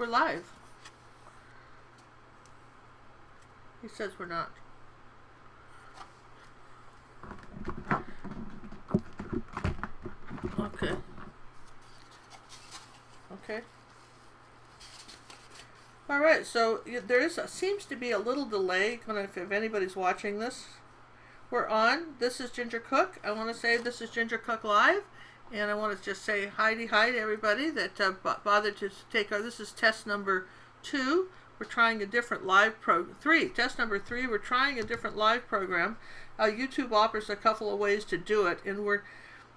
we're live. He says we're not. Okay. Okay. All right, so there seems to be a little delay if anybody's watching this. We're on. This is Ginger Cook. I want to say this is Ginger Cook Live, and I want to just say hi to everybody that bothered to take our. This is test number 2. We're trying a different live test number 3. We're trying a different live program. YouTube offers a couple of ways to do it, and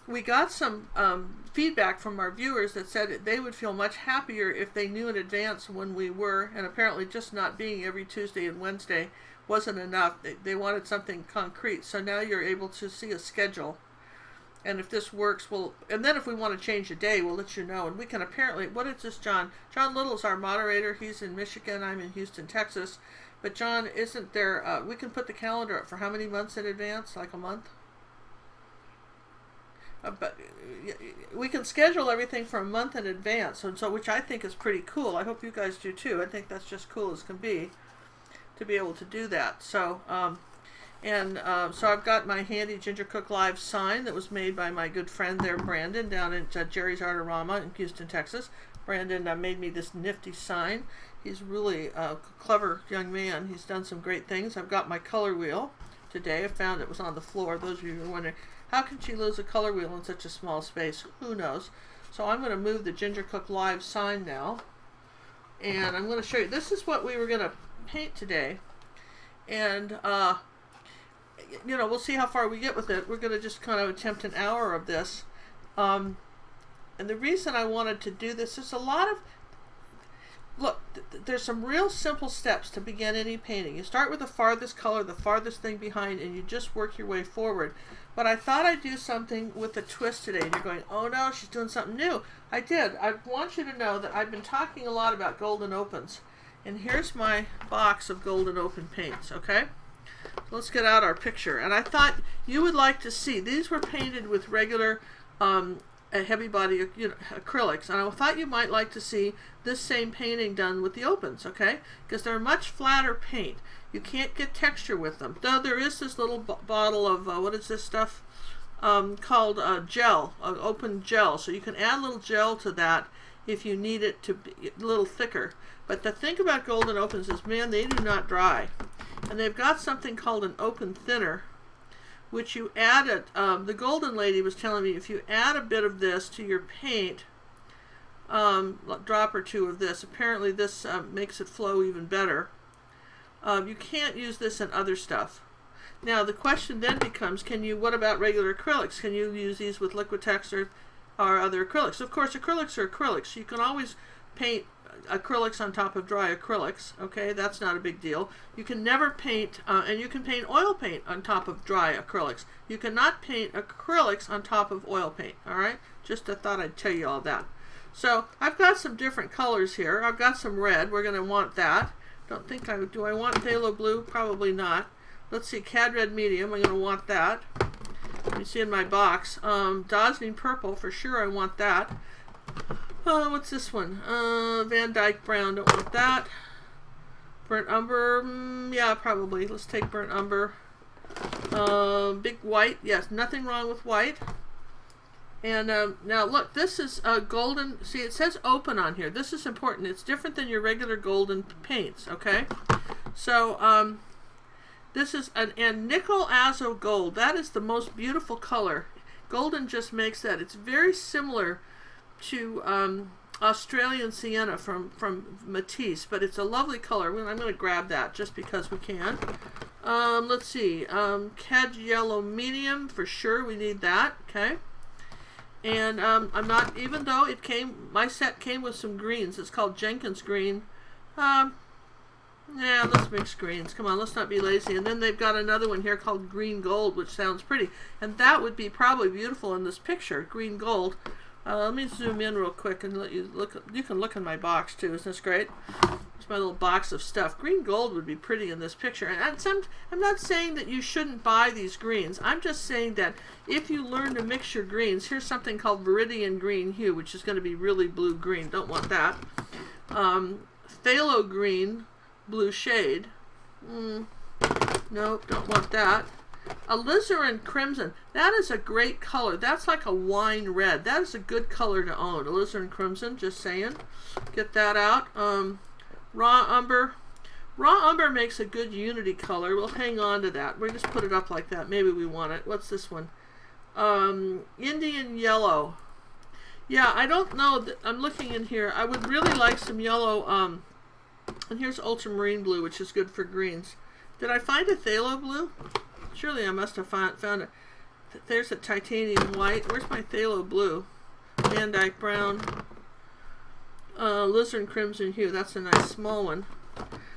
we got some feedback from our viewers that said they would feel much happier if they knew in advance when we were, and apparently just not being every Tuesday and Wednesday wasn't enough. They wanted something concrete. So now you're able to see a schedule. And if this works, and then if we want to change the day, we'll let you know. And we can apparently, what is this, John? John Little's our moderator. He's in Michigan. I'm in Houston, Texas. But John, isn't there, we can put the calendar up for how many months in advance? Like a month? But we can schedule everything for a month in advance, and so which I think is pretty cool. I hope you guys do too. I think that's just cool as can be to be able to do that. So, so I've got my handy Ginger Cook Live sign that was made by my good friend there, Brandon, down at Jerry's Artorama in Houston, Texas. Brandon made me this nifty sign. He's really a clever young man. He's done some great things. I've got my color wheel today. I found it was on the floor. Those of you who are wondering, how can she lose a color wheel in such a small space? Who knows? So I'm going to move the Ginger Cook Live sign now. And I'm going to show you. This is what we were going to paint today. And, we'll see how far we get with it. We're going to just kind of attempt an hour of this. And the reason I wanted to do this is a lot of... Look, there's some real simple steps to begin any painting. You start with the farthest color, the farthest thing behind, and you just work your way forward. But I thought I'd do something with a twist today. And you're going, oh no, she's doing something new. I did. I want you to know that I've been talking a lot about golden opens. And here's my box of golden open paints, okay? So let's get out our picture. And I thought you would like to see. These were painted with regular heavy body acrylics. And I thought you might like to see this same painting done with the opens, okay? Because they're much flatter paint. You can't get texture with them. Though there is this little bottle of, what is this stuff? Called gel, open gel. So you can add a little gel to that if you need it to be a little thicker. But the thing about golden opens is, man, they do not dry. And they've got something called an open thinner, which you add it. The golden lady was telling me if you add a bit of this to your paint, a drop or two of this, apparently this makes it flow even better. You can't use this in other stuff. Now the question then becomes, what about regular acrylics? Can you use these with Liquitex or other acrylics? Of course, acrylics are acrylics. You can always paint acrylics on top of dry acrylics, okay? That's not a big deal. You can never paint, and you can paint oil paint on top of dry acrylics. You cannot paint acrylics on top of oil paint, all right? Just I thought I'd tell you all that. So I've got some different colors here. I've got some red. We're going to want that. Don't think do I want Phthalo Blue? Probably not. Let's see, Cad Red Medium. I'm going to want that. You see in my box. Dazzling Purple, for sure I want that. What's this one? Van Dyke Brown, don't want that. Burnt Umber, yeah, probably. Let's take Burnt Umber. Big White, yes, nothing wrong with white. And now look, this is golden. See, it says open on here. This is important. It's different than your regular golden paints, okay? So this is and nickel azo gold. That is the most beautiful color. Golden just makes that. It's very similar to Australian sienna from Matisse, but it's a lovely color. I'm going to grab that just because we can. Let's see, Cad Yellow Medium, for sure we need that, okay? And I'm not, even though my set came with some greens. It's called Jenkins Green. Yeah, let's mix greens. Come on, let's not be lazy. And then they've got another one here called Green Gold, which sounds pretty. And that would be probably beautiful in this picture, green gold. Let me zoom in real quick and let you look. You can look in my box too. Isn't this great? It's my little box of stuff. Green gold would be pretty in this picture. And I'm not saying that you shouldn't buy these greens. I'm just saying that if you learn to mix your greens, here's something called Viridian Green Hue, which is going to be really blue-green. Don't want that. Phthalo green blue shade. Nope, don't want that. Alizarin crimson. That is a great color. That's like a wine red. That is a good color to own. Alizarin crimson, just saying. Get that out. Raw umber. Raw umber makes a good unity color. We'll hang on to that. We'll just put it up like that. Maybe we want it. What's this one? Indian yellow. Yeah, I don't know. I'm looking in here. I would really like some yellow. And here's ultramarine blue, which is good for greens. Did I find a phthalo blue? Surely I must have found it. There's a titanium white. Where's my phthalo blue? Van Dyke brown. Alizarin crimson hue. That's a nice small one.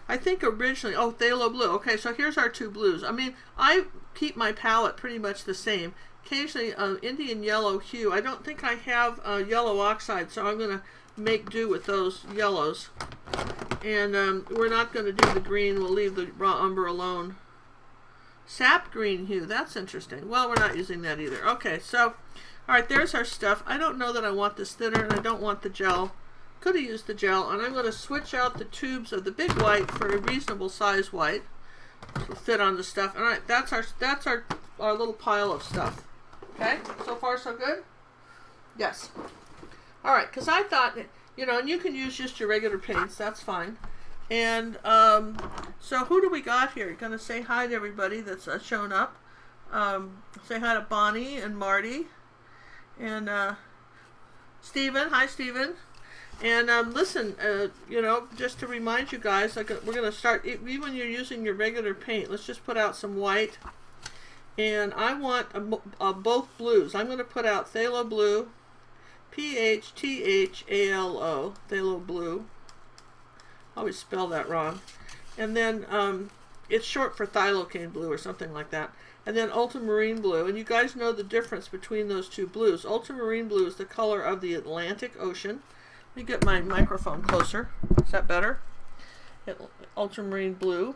I think originally, oh, phthalo blue. Okay, so here's our two blues. I mean, I keep my palette pretty much the same. Occasionally, Indian yellow hue. I don't think I have yellow oxide, so I'm going to make do with those yellows. And we're not going to do the green. We'll leave the raw umber alone. Sap green hue. That's interesting. Well, we're not using that either. Okay, so, all right, there's our stuff. I don't know that I want this thinner, and I don't want the gel. Could have used the gel, and I'm going to switch out the tubes of the big white for a reasonable size white to fit on the stuff. All right, that's our little pile of stuff. Okay, so far so good? Yes. All right, because I thought, you know, and you can use just your regular paints. That's fine. And so who do we got here? You're going to say hi to everybody that's shown up. Say hi to Bonnie and Marty and Stephen. Hi, Stephen. And listen, you know, just to remind you guys, like we're going to start, even when you're using your regular paint, let's just put out some white. And I want both blues. I'm going to put out phthalo blue, Phthalo, phthalo blue. I always spell that wrong. And then it's short for thylacine blue or something like that. And then ultramarine blue. And you guys know the difference between those two blues. Ultramarine blue is the color of the Atlantic Ocean. Let me get my microphone closer. Is that better? Ultramarine blue.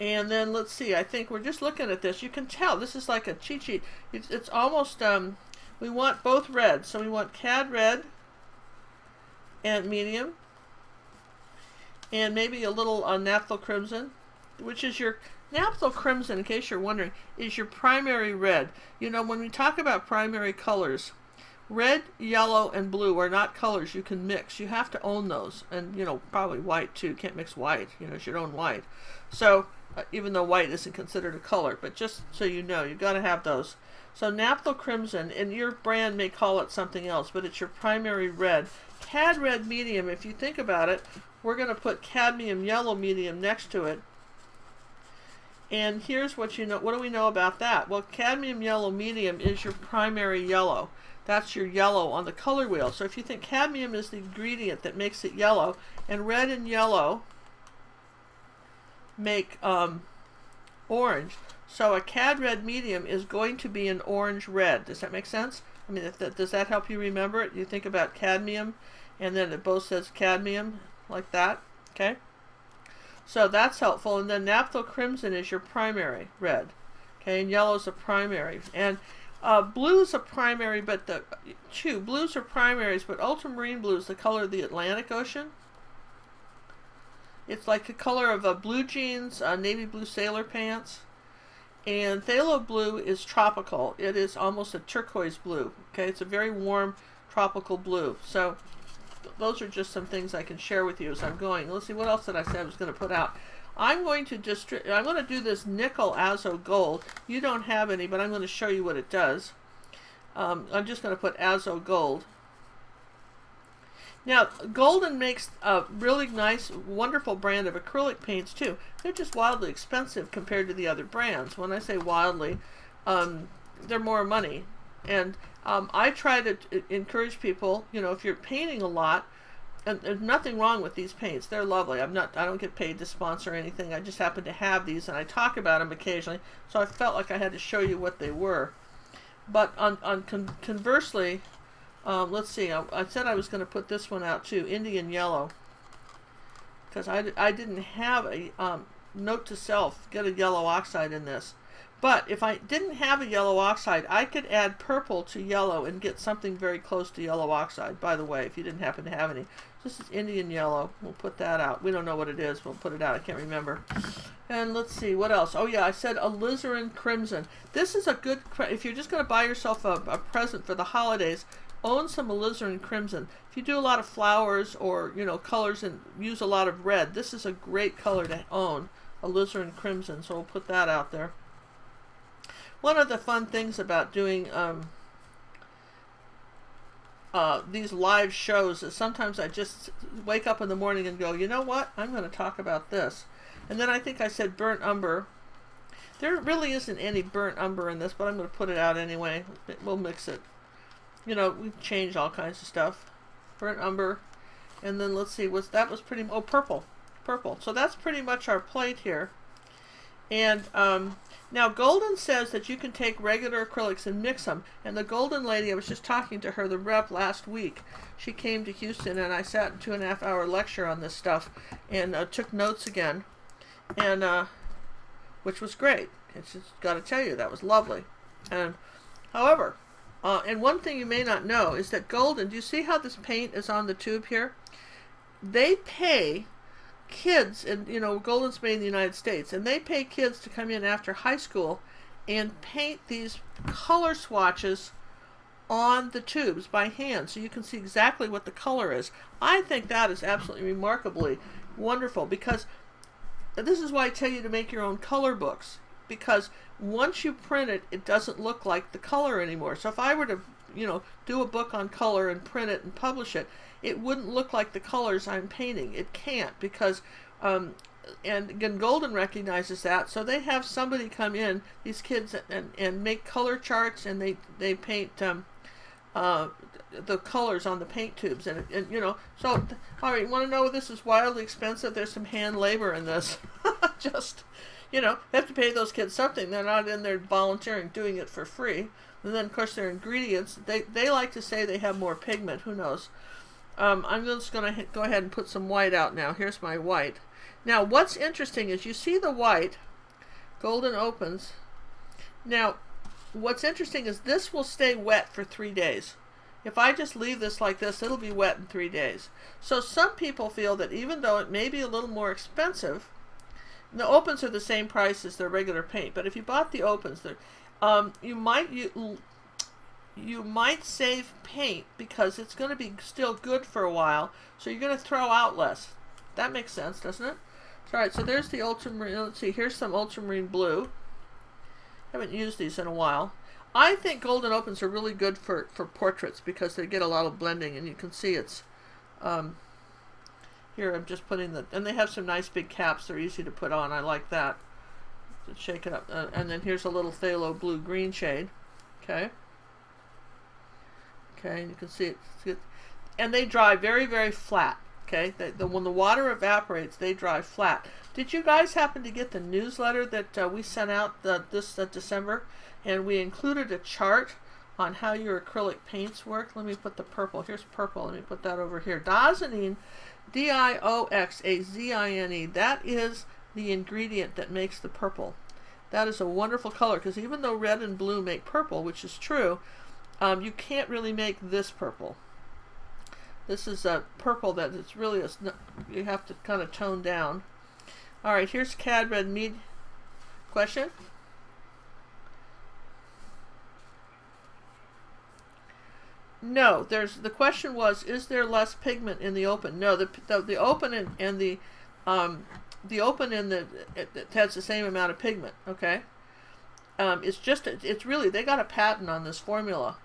And then let's see, I think we're just looking at this. You can tell this is like a cheat sheet. It's almost, we want both reds. So we want Cad Red and medium. And maybe a little Phthalo crimson, which is your Phthalo crimson, in case you're wondering, is your primary red. You know, when we talk about primary colors, red, yellow, and blue are not colors you can mix. You have to own those. And, you know, probably white, too. You can't mix white. You know, it's your own white. So, even though white isn't considered a color, but just so you know, you've got to have those. So, Phthalo crimson, and your brand may call it something else, but it's your primary red. Cad Red medium, if you think about it, we're going to put cadmium yellow medium next to it. And here's what you know. What do we know about that? Well, cadmium yellow medium is your primary yellow. That's your yellow on the color wheel. So if you think cadmium is the ingredient that makes it yellow, and red and yellow make orange. So a Cad Red medium is going to be an orange red. Does that make sense? I mean, does that help you remember it? You think about cadmium, and then it both says cadmium, like that. Okay? So that's helpful. And then Phthalo crimson is your primary red. Okay, and yellow is a primary. And blue is a primary, but blues are primaries, but ultramarine blue is the color of the Atlantic Ocean. It's like the color of blue jeans, navy blue sailor pants. And phthalo blue is tropical. It is almost a turquoise blue. Okay, it's a very warm tropical blue. So those are just some things I can share with you as I'm going. Let's see, what else did I say I was going to put out? I'm going to do this nickel azo gold. You don't have any, but I'm going to show you what it does. I'm just going to put azo gold. Now, Golden makes a really nice, wonderful brand of acrylic paints too. They're just wildly expensive compared to the other brands. When I say wildly, they're more money. And I try to encourage people, you know, if you're painting a lot, and there's nothing wrong with these paints. They're lovely. I don't get paid to sponsor anything. I just happen to have these, and I talk about them occasionally. So I felt like I had to show you what they were. But conversely, let's see. I said I was going to put this one out too, Indian yellow, because I didn't have a note to self, get a yellow oxide in this. But if I didn't have a yellow oxide, I could add purple to yellow and get something very close to yellow oxide, by the way, if you didn't happen to have any. This is Indian yellow. We'll put that out. We don't know what it is. We'll put it out. I can't remember. And let's see, what else? Oh, yeah, I said alizarin crimson. This is a good, if you're just going to buy yourself a present for the holidays, own some alizarin crimson. If you do a lot of flowers or, you know, colors and use a lot of red, this is a great color to own, alizarin crimson. So we'll put that out there. One of the fun things about doing these live shows is sometimes I just wake up in the morning and go, you know what, I'm going to talk about this. And then I think I said burnt umber. There really isn't any burnt umber in this, but I'm going to put it out anyway. We'll mix it. You know, we've changed all kinds of stuff. Burnt umber. And then let's see, that was pretty, oh, purple. Purple. So that's pretty much our plate here. And now Golden says that you can take regular acrylics and mix them. And the Golden lady, I was just talking to her, the rep, last week. She came to Houston and I sat in a 2.5-hour lecture on this stuff and took notes again. And which was great. It's just got to tell you, that was lovely. And however, and one thing you may not know is that Golden, do you see how this paint is on the tube here? They pay kids, and you know, Golden's made in the United States, and they pay kids to come in after high school and paint these color swatches on the tubes by hand so you can see exactly what the color is. I think that is absolutely remarkably wonderful, because this is why I tell you to make your own color books, because once you print it, it doesn't look like the color anymore. So if I were to, you know, do a book on color and print it and publish it, it wouldn't look like the colors I'm painting. It can't, because and again, Golden recognizes that, so they have somebody come in, these kids, and make color charts, and they paint the colors on the paint tubes, and you know, so all right, you want to know this is wildly expensive? There's some hand labor in this. Just, you know, they have to pay those kids something. They're not in there volunteering, doing it for free. And then of course their ingredients, they like to say they have more pigment. Who knows? I'm just going to go ahead and put some white out now. Here's my white. Now what's interesting is you see the white, Golden opens. Now what's interesting is this will stay wet for 3 days. If I just leave this like this, it'll be wet in 3 days. So some people feel that even though it may be a little more expensive, the opens are the same price as their regular paint, but if you bought the opens, you might save paint because it's going to be still good for a while, so you're going to throw out less. That makes sense, doesn't it? All right, so there's the ultramarine. Let's see, here's some ultramarine blue. Haven't used these in a while. I think Golden opens are really good for portraits because they get a lot of blending, and you can see it's here I'm just putting and they have some nice big caps. They're easy to put on. I like that. Let's shake it up. And then here's a little phthalo blue green shade. Okay. Okay, and you can see it. And they dry very, very flat. Okay, when the water evaporates, they dry flat. Did you guys happen to get the newsletter that we sent out this December? And we included a chart on how your acrylic paints work. Let me put the purple. Here's purple. Let me put that over here. Dioxazine, D-I-O-X-A-Z-I-N-E. That is the ingredient that makes the purple. That is a wonderful color, because even though red and blue make purple, which is true, you can't really make this purple. This is a purple that it's really you have to kind of tone down. All right, here's Cad Red Med. Question? No, the question was, is there less pigment in the open? No, the open and the open it has the same amount of pigment. Okay, it's really, they got a patent on this formula,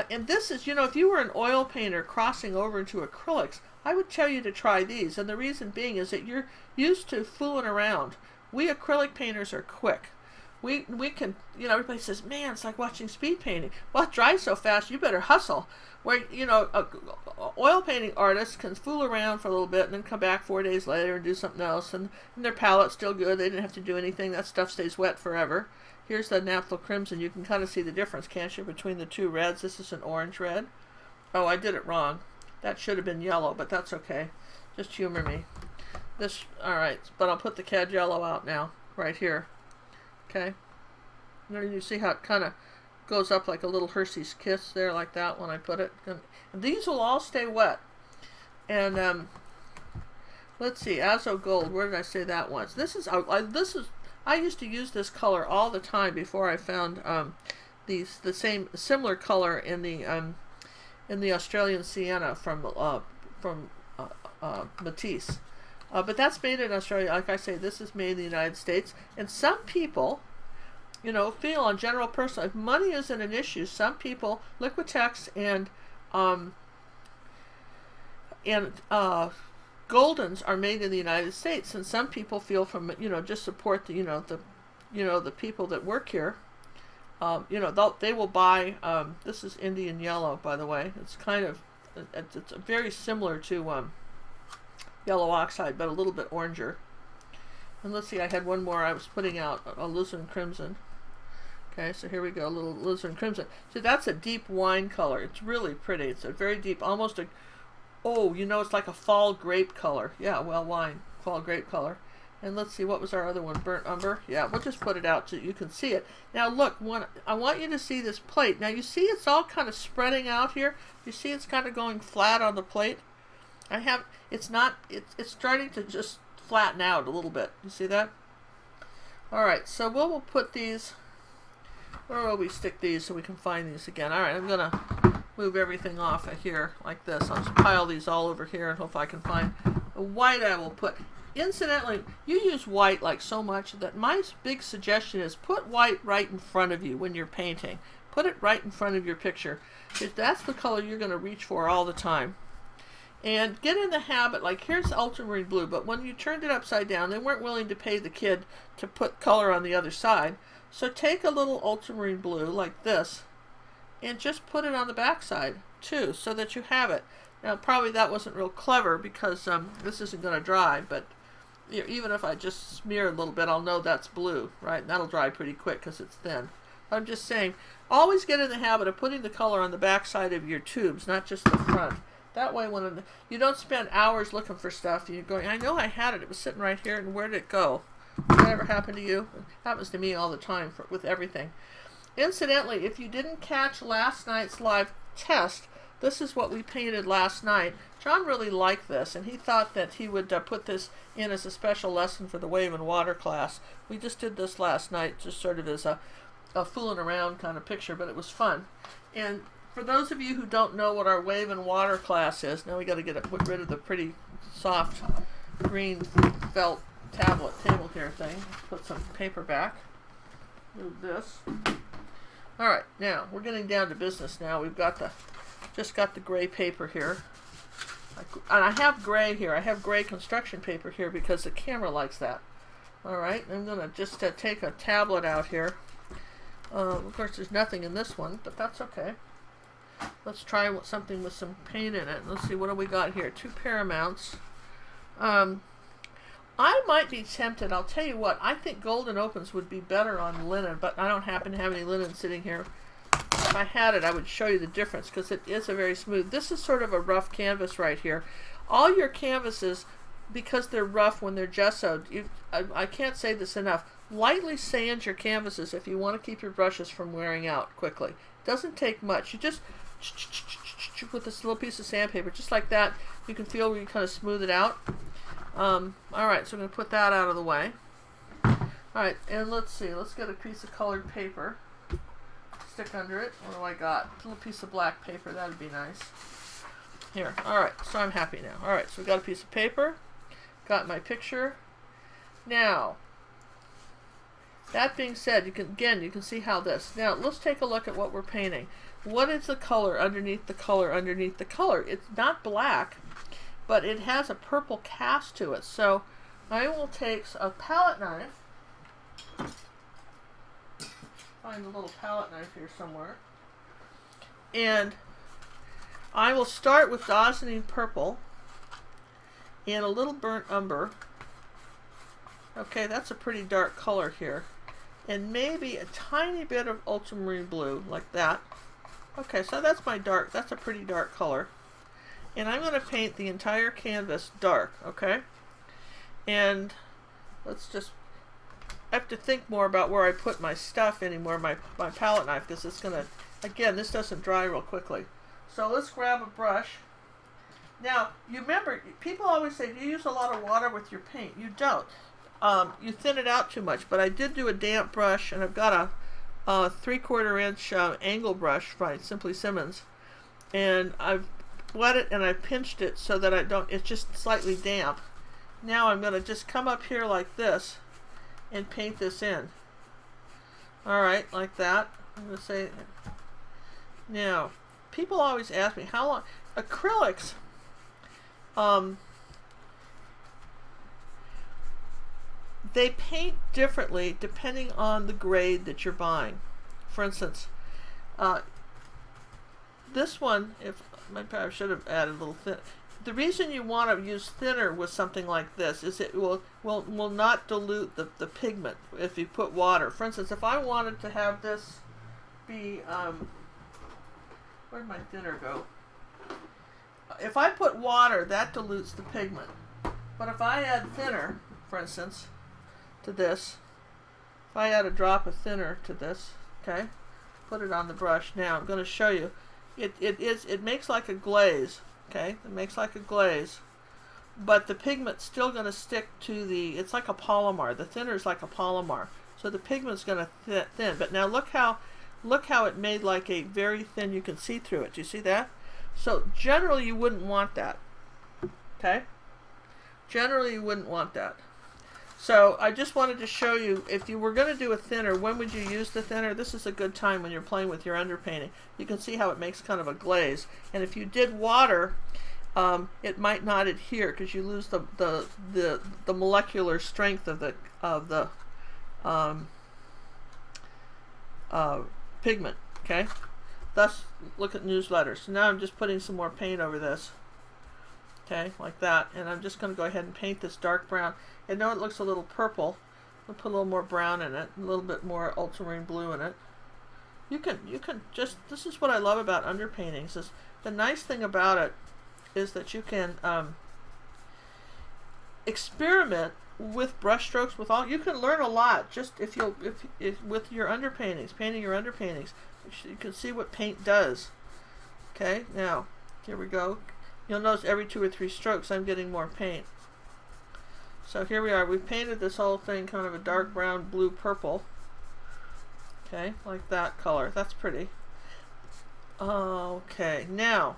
and this is, you know, if you were an oil painter crossing over into acrylics, I would tell you to try these, and the reason being is that you're used to fooling around. We acrylic painters are quick. We can, you know, everybody says, man, it's like watching speed painting. Well, it dries so fast, you better hustle. Where, you know, oil painting artists can fool around for a little bit and then come back 4 days later and do something else, and their palette's still good. They didn't have to do anything. That stuff stays wet forever. Here's the naphtha crimson. You can kind of see the difference, can't you, between the two reds? This is an orange red. Oh, I did it wrong. That should have been yellow, but that's okay. Just humor me. This, all right, but I'll put the Cad Yellow out now, right here. Okay. You see how it kind of goes up like a little Hershey's Kiss there, like that when I put it. And these will all stay wet. And let's see, Azo Gold. Where did I say that was? This is I used to use this color all the time before I found similar color in the Australian sienna from Matisse. But that's made in Australia. Like I say, this is made in the United States. And some people, you know, feel on general personal, if money isn't an issue, some people, Liquitex and Goldens are made in the United States, and some people feel from, you know, just support the, the people that work here. You know, they will buy. This is Indian Yellow, by the way. It's kind of, it's very similar to Yellow Oxide, but a little bit oranger. And let's see, I had one more I was putting out, a Alizarin Crimson. Okay, so here we go, a little Alizarin Crimson. See, that's a deep wine color. It's really pretty. It's a very deep, almost a, oh, you know, it's like a fall grape color. Yeah, well, wine, fall grape color. And let's see, what was our other one? Burnt umber? Yeah, we'll just put it out so you can see it. Now look, I want you to see this plate. Now you see it's all kind of spreading out here. You see it's kind of going flat on the plate. It's starting to just flatten out a little bit. You see that? Alright, so we'll put these, where will we stick these so we can find these again? Alright, I'm going to move everything off of here like this. I'll just pile these all over here and hope I can find the white I will put. Incidentally, you use white like so much that my big suggestion is put white right in front of you when you're painting. Put it right in front of your picture. If that's the color you're going to reach for all the time. And get in the habit, like here's ultramarine blue, but when you turned it upside down, they weren't willing to pay the kid to put color on the other side. So take a little ultramarine blue like this and just put it on the back side too, so that you have it. Now probably that wasn't real clever because this isn't going to dry, but you know, even if I just smear a little bit, I'll know that's blue, right? And that'll dry pretty quick because it's thin. I'm just saying, always get in the habit of putting the color on the back side of your tubes, not just the front. That way, when you don't spend hours looking for stuff, you're going, I know I had it. It was sitting right here, and where did it go? Did that ever happen to you? It happens to me all the time with everything. Incidentally, if you didn't catch last night's live test, this is what we painted last night. John really liked this, and he thought that he would put this in as a special lesson for the Wave and Water class. We just did this last night, just sort of as a fooling around kind of picture, but it was fun. And for those of you who don't know what our Wave and Water class is, now we got to get rid of the pretty soft green felt table here thing. Put some paper back. Move this. All right, now we're getting down to business. Now we've got just got the gray paper here, and I have gray here. I have gray construction paper here because the camera likes that. All right, I'm gonna just take a tablet out here. Of course, there's nothing in this one, but that's okay. Let's try something with some paint in it. Let's see, what do we got here? 2 Paramounts. I might be tempted, I'll tell you what, I think Golden Opens would be better on linen, but I don't happen to have any linen sitting here. If I had it, I would show you the difference because it is a very smooth. This is sort of a rough canvas right here. All your canvases, because they're rough when they're gessoed, I can't say this enough, lightly sand your canvases if you want to keep your brushes from wearing out quickly. It doesn't take much. You just with this little piece of sandpaper, just like that, you can feel where you kind of smooth it out. Alright, so I'm going to put that out of the way. Alright, and let's see, let's get a piece of colored paper, stick under it. What do I got? A little piece of black paper, that would be nice. Here, alright, so I'm happy now. Alright, so we got a piece of paper, got my picture. Now, that being said, you can see how this. Now, let's take a look at what we're painting. What is the color underneath the color underneath the color? It's not black, but it has a purple cast to it. So I will take a palette knife. Find a little palette knife here somewhere. And I will start with Dazzling Purple and a little Burnt Umber. Okay, that's a pretty dark color here. And maybe a tiny bit of Ultramarine Blue, like that. Okay, so that's a pretty dark color. And I'm going to paint the entire canvas dark, okay? And let's just, I have to think more about where I put my stuff anymore, my palette knife, because it's going to, again, this doesn't dry real quickly. So let's grab a brush. Now, you remember, people always say, do you use a lot of water with your paint? You don't. You thin it out too much, but I did do a damp brush, and I've got a 3/4 inch angle brush by Simply Simmons, and I've wet it and I pinched it so that it's just slightly damp. Now I'm going to just come up here like this and paint this in. Alright, like that. I'm going to say, now, people always ask me, how long, acrylics, they paint differently depending on the grade that you're buying. For instance, this one, if I should have added a little thin. The reason you want to use thinner with something like this is it will not dilute the pigment if you put water. For instance, if I wanted to have this be, where'd my thinner go? If I put water, that dilutes the pigment. But if I add thinner, for instance, to this, if I add a drop of thinner to this, okay, put it on the brush. Now I'm going to show you. It makes like a glaze, okay? It makes like a glaze, but the pigment's still going to stick to the, it's like a polymer. The thinner is like a polymer, so the pigment's going to thin. But now look how it made like a very thin, you can see through it. Do you see that? So generally you wouldn't want that, okay? Generally you wouldn't want that. So I just wanted to show you, if you were going to do a thinner, when would you use the thinner? This is a good time when you're playing with your underpainting. You can see how it makes kind of a glaze. And if you did water, it might not adhere because you lose the molecular strength of the pigment. Okay. Thus, look at newsletters. So now I'm just putting some more paint over this. Okay, like that. And I'm just going to go ahead and paint this dark brown. I know it looks a little purple. I'll put a little more brown in it, a little bit more ultramarine blue in it. You can just, this is what I love about underpaintings, is the nice thing about it is that you can experiment with brush strokes, with all, you can learn a lot just if with your underpaintings, painting your underpaintings. You can see what paint does. Okay, now here we go. You'll notice every 2 or 3 strokes I'm getting more paint. So here we are. We've painted this whole thing kind of a dark brown, blue, purple. Okay, like that color. That's pretty. Okay, now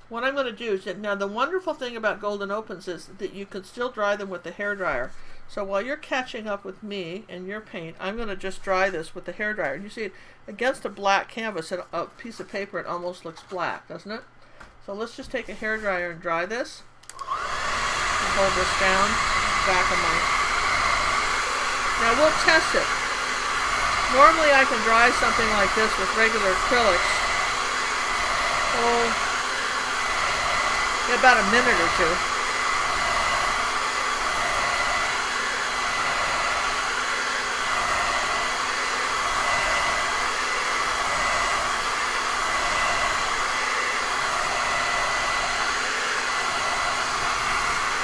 what I'm going to do is that, now the wonderful thing about Golden Opens is that you can still dry them with the hairdryer. So while you're catching up with me and your paint, I'm going to just dry this with the hairdryer. You see it against a black canvas, a piece of paper, it almost looks black, doesn't it? So let's just take a hairdryer and dry this. And hold this down, back of my. Now we'll test it. Normally I can dry something like this with regular acrylics. Oh, in about a minute or two.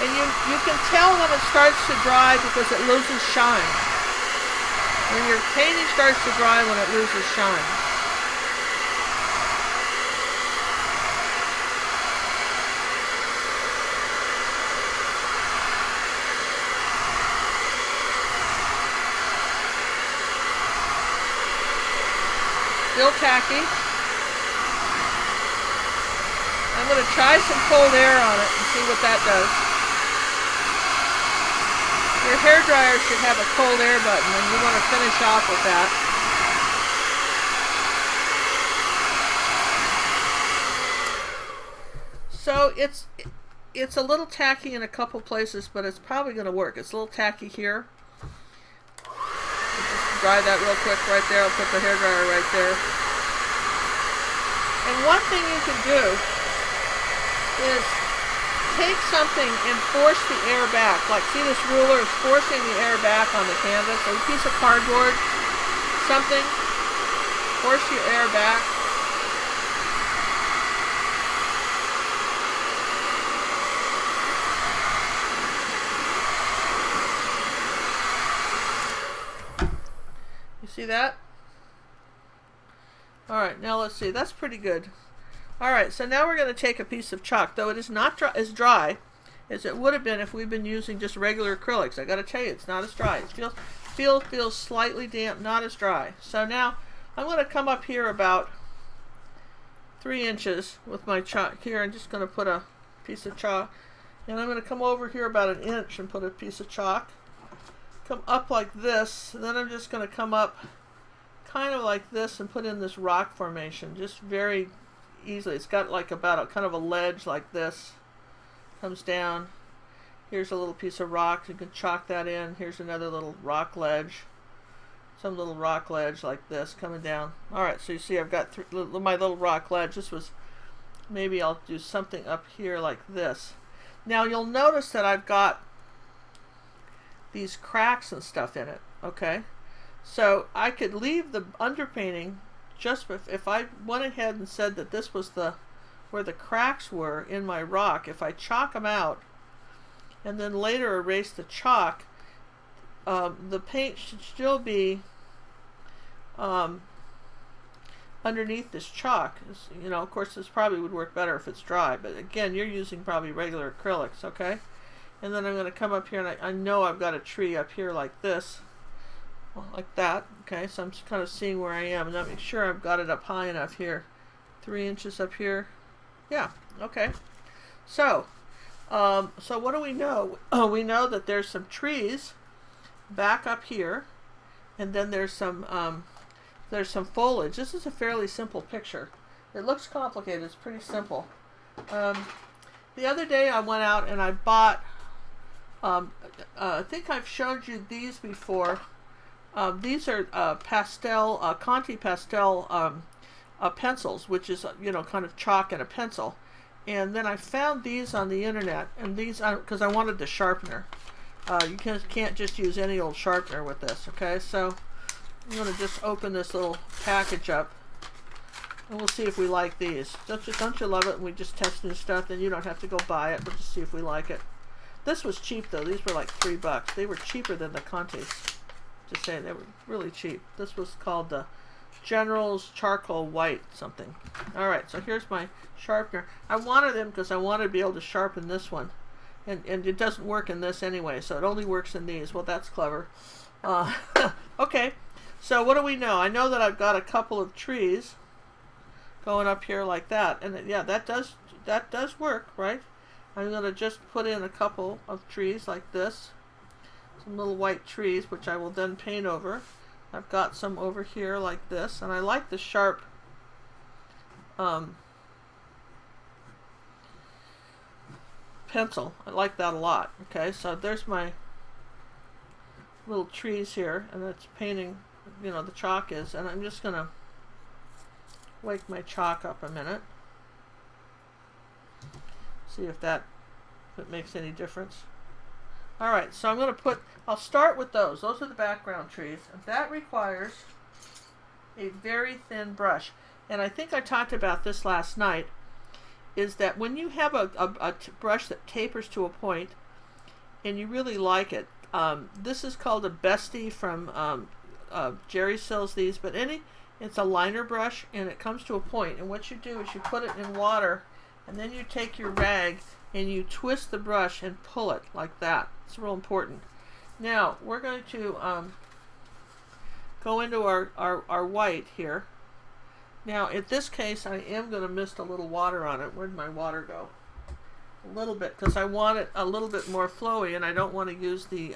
And you can tell when it starts to dry because it loses shine. When your painting starts to dry, when it loses shine. Still tacky. I'm going to try some cold air on it and see what that does. Your hairdryer should have a cold air button, and you want to finish off with that. So it's a little tacky in a couple places, but it's probably going to work. It's a little tacky here. Just dry that real quick right there. I'll put the hairdryer right there. And one thing you can do is take something and force the air back. Like, see, this ruler is forcing the air back on the canvas. A piece of cardboard, something, force your air back. See that? Alright, now let's see. That's pretty good. Alright, so now we're going to take a piece of chalk, though it is not as dry as it would have been if we've been using just regular acrylics. I got to tell you, it's not as dry. It feels slightly damp, not as dry. So now I'm going to come up here about 3 inches with my chalk here. I'm just going to put a piece of chalk, and I'm going to come over here about 1 inch and put a piece of chalk. Come up like this, and then I'm just going to come up kind of like this and put in this rock formation just very easily. It's got like about a kind of a ledge like this. Comes down. Here's a little piece of rock. You can chalk that in. Here's another little rock ledge. Some little rock ledge like this coming down. Alright, so you see I've got my little rock ledge. This was, maybe I'll do something up here like this. Now you'll notice that I've got these cracks and stuff in it. Okay? So I could leave the underpainting just if I went ahead and said that this was where the cracks were in my rock. If I chalk them out and then later erase the chalk, the paint should still be underneath this chalk. You know, of course this probably would work better if it's dry, but again, you're using probably regular acrylics, okay? And then I'm going to come up here, and I know I've got a tree up here like this. Like that. Okay, so I'm just kind of seeing where I am, and I'll make sure I've got it up high enough here. 3 inches up here. Yeah, okay. So what do we know? We know that there's some trees back up here, and then there's some foliage. This is a fairly simple picture. It looks complicated. It's pretty simple. The other day I went out and I bought, I think I've showed you these before. These are Conti pastel pencils, which is, you know, kind of chalk and a pencil. And then I found these on the internet, and these, because I wanted the sharpener. You can't just use any old sharpener with this, okay? So I'm going to just open this little package up, and we'll see if we like these. Don't you love it when we just test new stuff? Then you don't have to go buy it. We'll just see if we like it. This was cheap, though. These were like $3. They were cheaper than the Contis. Just saying, they were really cheap. This was called the General's Charcoal White something. Alright, so here's my sharpener. I wanted them because I wanted to be able to sharpen this one. And it doesn't work in this anyway, so it only works in these. Well, that's clever. Okay, so what do we know? I know that I've got a couple of trees going up here like that. And yeah, that does work, right? I'm going to just put in a couple of trees like this. Some little white trees, which I will then paint over. I've got some over here like this, and I like the sharp pencil. I like that a lot. Okay, so there's my little trees here, and it's painting, you know, the chalk is, and I'm just gonna wake my chalk up a minute, see if it makes any difference. Alright, so I'm going to I'll start with those. Those are the background trees. And that requires a very thin brush. And I think I talked about this last night, is that when you have a brush that tapers to a point, and you really like it, this is called a Bestie from, Jerry sells these, but it's a liner brush, and it comes to a point, and what you do is you put it in water, and then you take your rag, and you twist the brush and pull it like that. It's real important. Now we're going to go into our white here. Now in this case I am going to mist a little water on it. Where'd my water go? A little bit, because I want it a little bit more flowy, and I don't want to use the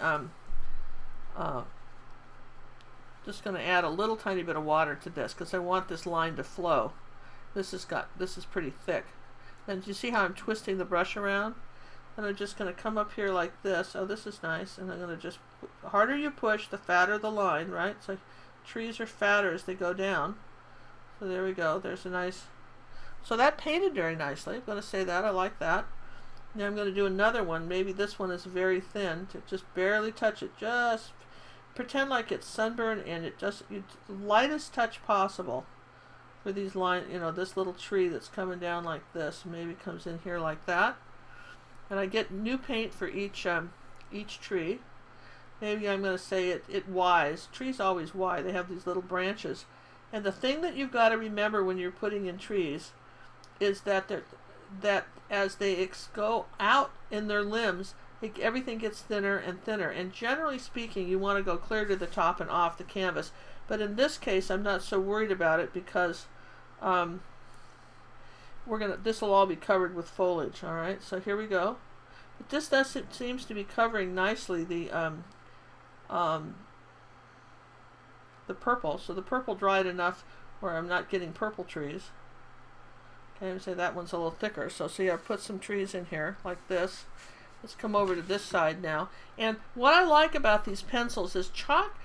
just going to add a little tiny bit of water to this because I want this line to flow. This is pretty thick. And you see how I'm twisting the brush around? And I'm just going to come up here like this. Oh, this is nice. And I'm going to just, the harder you push, the fatter the line, right? So trees are fatter as they go down. So there we go. There's a nice, so that painted very nicely. I'm going to say that. I like that. Now I'm going to do another one. Maybe this one is very thin. To just barely touch it. Just pretend like it's sunburned, and it just, the lightest touch possible. For these lines, you know, this little tree that's coming down like this, maybe comes in here like that, and I get new paint for each tree. maybe I'm going to say it Ys. Trees always Y. They have these little branches. And the thing that you've got to remember when you're putting in trees is that as they go out in their limbs, everything gets thinner and thinner. And generally speaking, you want to go clear to the top and off the canvas. But in this case, I'm not so worried about it because this will all be covered with foliage. All right, so here we go. But this seems to be covering nicely the purple. So the purple dried enough where I'm not getting purple trees. Okay, and say that one's a little thicker. So see, I've put some trees in here like this. Let's come over to this side now. And what I like about these pencils is chalk.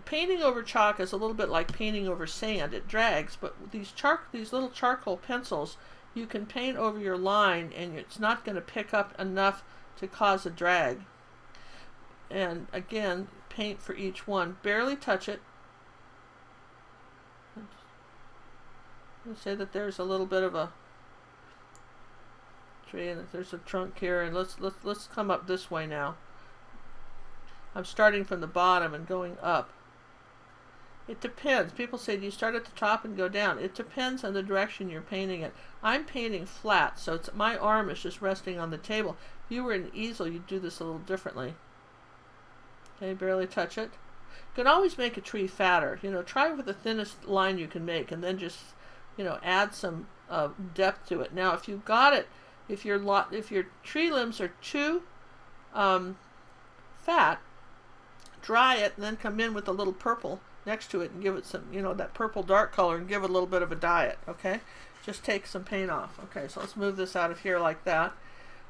Painting over chalk is a little bit like painting over sand. It drags, but these little charcoal pencils, you can paint over your line and it's not going to pick up enough to cause a drag. And again, paint for each one. Barely touch it. Let's say that there's a little bit of a tree and there's a trunk here, and let's come up this way now. I'm starting from the bottom and going up. It depends. People say, do you start at the top and go down? It depends on the direction you're painting it. I'm painting flat, so my arm is just resting on the table. If you were an easel, you'd do this a little differently. Okay, barely touch it. You can always make a tree fatter. Try with the thinnest line you can make, and then just, add some depth to it. Now, if you've got it, if your tree limbs are too fat, dry it and then come in with a little purple next to it and give it some, that purple dark color, and give it a little bit of a dye. Okay, just take some paint off. Okay, so let's move this out of here like that.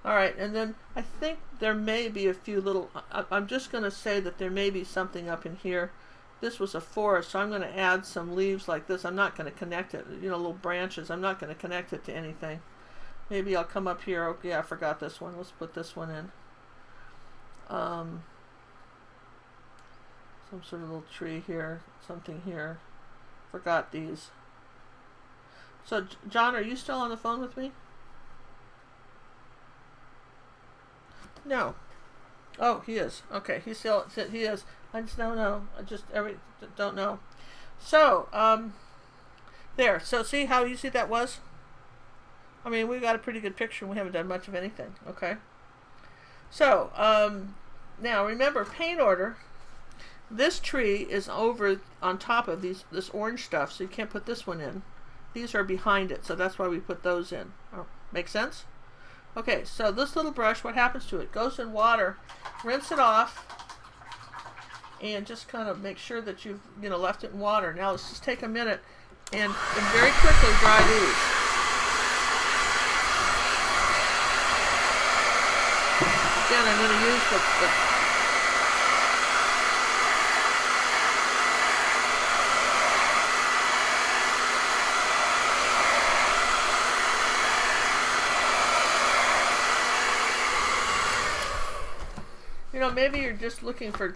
All right, and then I think there may be a few little, I'm just going to say that there may be something up in here. This was a forest, so I'm going to add some leaves like this. I'm not going to connect it, little branches. I'm not going to connect it to anything. Maybe I'll come up here. Oh, yeah, I forgot this one. Let's put this one in. Some sort of little tree here, something here. Forgot these. So, John, are you still on the phone with me? No. Oh, he is. Okay, he is. I just don't know. Don't know. So, there. So, see how easy that was? I mean, we got a pretty good picture and we haven't done much of anything. Okay. So, now remember, paint order. This tree is over on top of this orange stuff, so you can't put this one in. These are behind it, so that's why we put those in. Oh, make sense? Okay, so this little brush, what happens to it? Goes in water, rinse it off, and just kind of make sure that you've left it in water. Now let's just take a minute and very quickly dry these. Again, I'm going to use the maybe you're just looking for,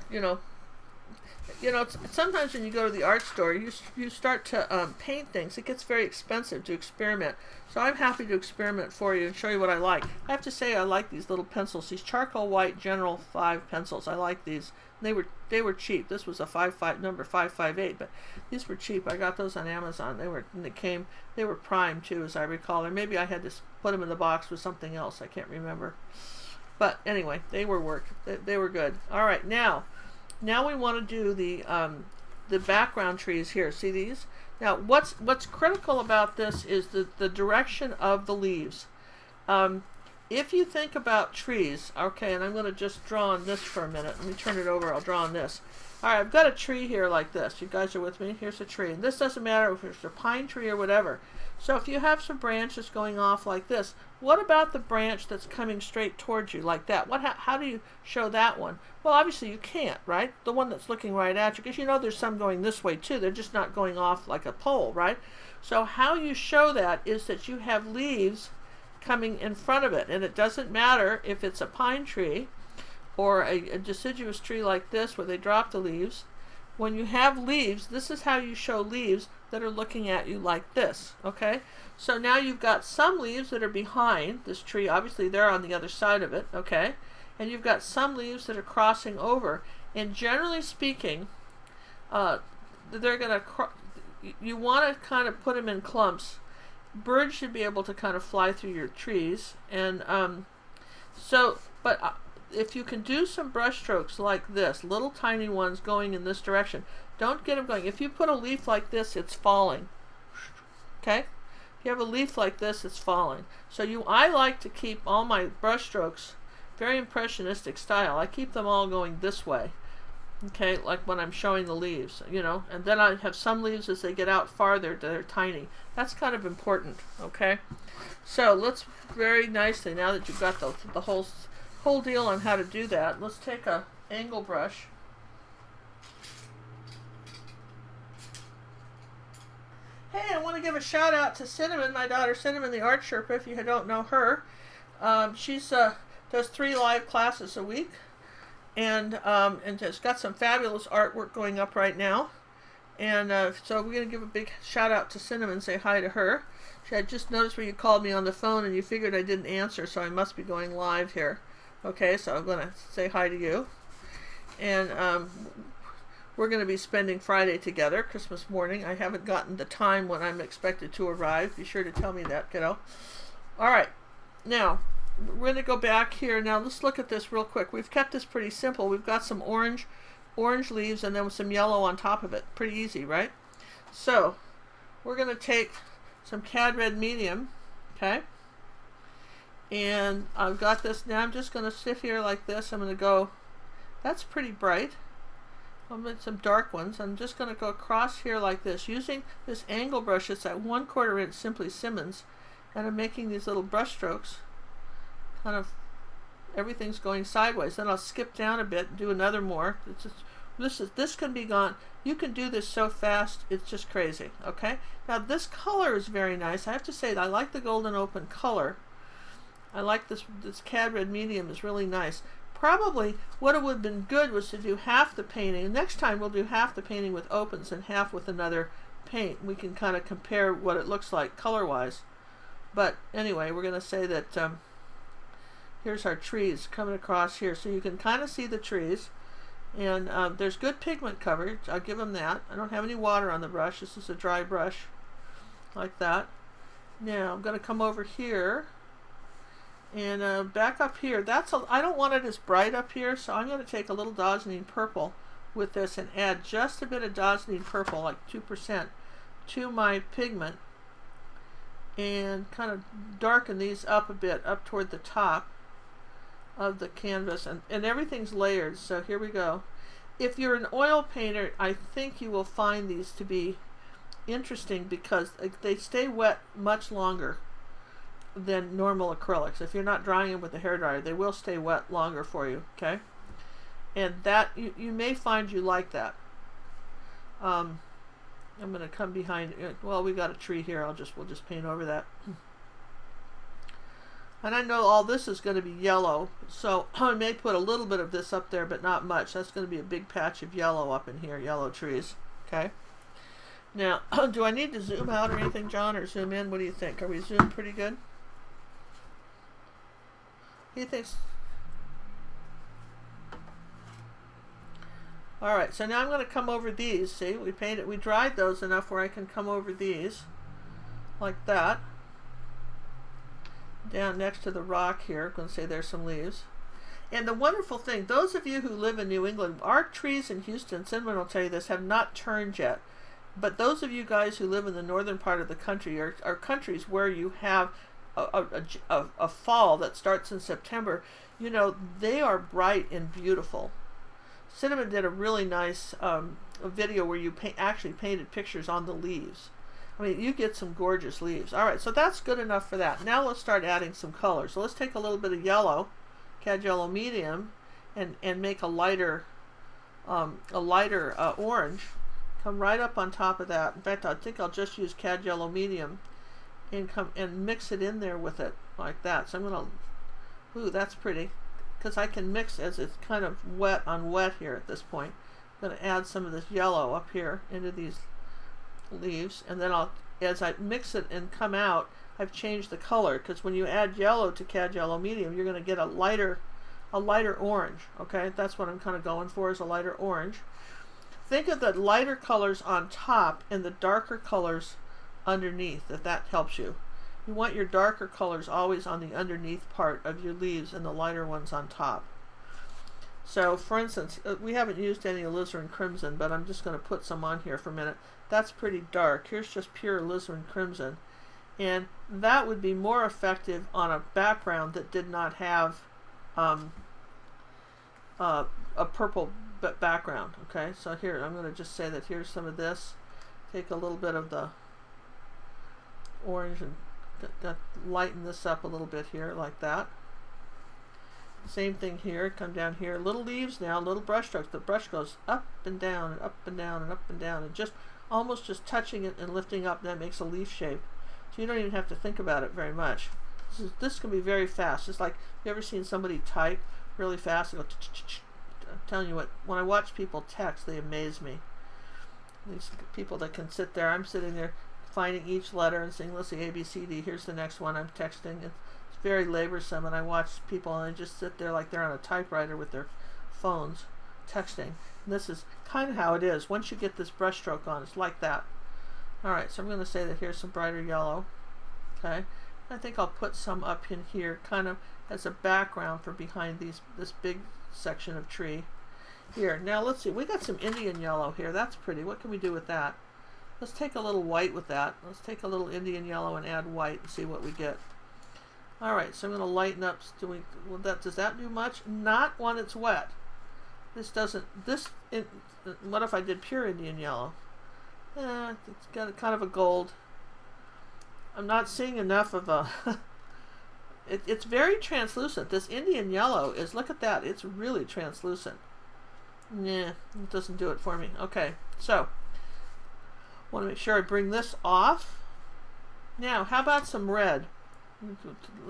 sometimes when you go to the art store, you start to paint things. It gets very expensive to experiment. So I'm happy to experiment for you and show you what I like. I have to say I like these little pencils, these charcoal white General 5 pencils. I like these. They were cheap. This was a number 558, but these were cheap. I got those on Amazon. They were prime too, as I recall. Or maybe I had to put them in the box with something else. I can't remember. But anyway, they were good. All right, now we want to do the background trees here. See these? Now, what's critical about this is the direction of the leaves. If you think about trees, okay, and I'm going to just draw on this for a minute. Let me turn it over. I'll draw on this. All right, I've got a tree here like this. You guys are with me? Here's a tree. And this doesn't matter if it's a pine tree or whatever. So if you have some branches going off like this, what about the branch that's coming straight towards you like that? How do you show that one? Well, obviously you can't, right? The one that's looking right at you, because there's some going this way too. They're just not going off like a pole, right? So how you show that is that you have leaves coming in front of it. And it doesn't matter if it's a pine tree or a deciduous tree like this where they drop the leaves. When you have leaves, this is how you show leaves that are looking at you like this, okay? So now you've got some leaves that are behind this tree. Obviously, they're on the other side of it, okay? And you've got some leaves that are crossing over. And generally speaking, they're going to, you want to kind of put them in clumps. Birds should be able to kind of fly through your trees. And but if you can do some brush strokes like this, little tiny ones going in this direction, don't get them going. If you put a leaf like this, it's falling. Okay? If you have a leaf like this, it's falling. So I like to keep all my brush strokes very impressionistic style. I keep them all going this way. Okay, like when I'm showing the leaves, you know, and then I have some leaves as they get out farther, they're tiny. That's kind of important, okay? So let's very nicely, now that you've got the whole deal on how to do that, let's take a angle brush. Hey, I want to give a shout out to Cinnamon, my daughter Cinnamon, the art Sherpa, if you don't know her. She's does 3 live classes a week. And has got some fabulous artwork going up right now. And so we're going to give a big shout out to Cinnamon, say hi to her. I just noticed where you called me on the phone and you figured I didn't answer, so I must be going live here. Okay, so I'm going to say hi to you. And we're going to be spending Friday together, Christmas morning. I haven't gotten the time when I'm expected to arrive. Be sure to tell me that, kiddo. All right, now we're going to go back here. Now let's look at this real quick. We've kept this pretty simple. We've got some orange leaves and then some yellow on top of it. Pretty easy, right? So we're going to take some Cad Red Medium, okay? And I've got this. Now I'm just going to sit here like this. I'm going to go, that's pretty bright. I'll make some dark ones. I'm just going to go across here like this using this angle brush. It's at 1/4 inch Simply Simmons, and I'm making these little brush strokes. Kind of everything's going sideways. Then I'll skip down a bit and do another more. This can be gone. You can do this so fast, it's just crazy. Okay. Now this color is very nice. I have to say that I like the Golden Open color. I like this Cad Red Medium is really nice. Probably what it would have been good was to do half the painting. Next time we'll do half the painting with opens and half with another paint. We can kind of compare what it looks like color-wise. But anyway, we're going to say that here's our trees coming across here. So you can kind of see the trees. And there's good pigment coverage. I'll give them that. I don't have any water on the brush. This is a dry brush. Like that. Now I'm going to come over here. And back up here. I don't want it as bright up here. So I'm going to take a little Dazzling Purple with this and add just a bit of Dazzling Purple, like 2%, to my pigment. And kind of darken these up a bit, up toward the top of the canvas, and everything's layered. So here we go. If you're an oil painter, I think you will find these to be interesting because they stay wet much longer than normal acrylics. If you're not drying them with a hairdryer, they will stay wet longer for you. Okay, and that you may find you like that. I'm going to come behind. Well, we got a tree here. We'll just paint over that. And I know all this is going to be yellow, so I may put a little bit of this up there, but not much. That's going to be a big patch of yellow up in here, yellow trees. Okay. Now, do I need to zoom out or anything, John, or zoom in? What do you think? Are we zoomed pretty good? He thinks. All right. So now I'm going to come over these. See, we dried those enough where I can come over these, like that. Down next to the rock here. I'm going to say there's some leaves. And the wonderful thing, those of you who live in New England, our trees in Houston, Cinnamon will tell you this, have not turned yet. But those of you guys who live in the northern part of the country are countries where you have a fall that starts in September, you know, they are bright and beautiful. Cinnamon did a really nice video where you actually painted pictures on the leaves. I mean, you get some gorgeous leaves. All right, so that's good enough for that. Now let's start adding some color. So let's take a little bit of yellow, Cad Yellow Medium, and make a lighter orange. Come right up on top of that. In fact, I think I'll just use Cad Yellow Medium and mix it in there with it like that. So I'm going to, ooh, that's pretty, because I can mix as it's kind of wet on wet here at this point. I'm going to add some of this yellow up here into these leaves, and then as I mix it and come out, I've changed the color, because when you add yellow to Cad Yellow Medium, you're going to get a lighter a lighter orange. Okay, that's what I'm kind of going for, is a lighter orange. Think of the lighter colors on top and the darker colors underneath, if that helps you. You want your darker colors always on the underneath part of your leaves and the lighter ones on top. So for instance, we haven't used any alizarin crimson, but I'm just going to put some on here for a minute. That's pretty dark. Here's just pure alizarin crimson. And that would be more effective on a background that did not have a purple background. Okay, so here I'm going to just say that here's some of this. Take a little bit of the orange and lighten this up a little bit here, like that. Same thing here. Come down here. Little leaves now, little brush strokes. The brush goes up and down and up and down and up and down, and just almost just touching it and lifting up. That makes a leaf shape. So you don't even have to think about it very much. This can be very fast. It's like, you ever seen somebody type really fast? They go, I'm telling you what, when I watch people text, they amaze me. These people that can sit there, I'm sitting there finding each letter and saying, let's see, A, B, C, D, here's the next one. I'm texting. It's very laborsome, and I watch people and they just sit there like they're on a typewriter with their phones texting. And this is kind of how it is. Once you get this brush stroke on, it's like that. Alright, so I'm going to say that here's some brighter yellow. Okay, I think I'll put some up in here kind of as a background for behind this big section of tree. Here, now let's see, we got some Indian yellow here. That's pretty. What can we do with that? Let's take a little white with that. Let's take a little Indian yellow and add white and see what we get. Alright, so I'm going to lighten up. Does that do much? Not when it's wet. This doesn't, what if I did pure Indian yellow? It's got kind of a gold. I'm not seeing enough of a, it's very translucent. This Indian yellow is, look at that, it's really translucent. Nah, it doesn't do it for me. Okay, so want to make sure I bring this off. Now, how about some red?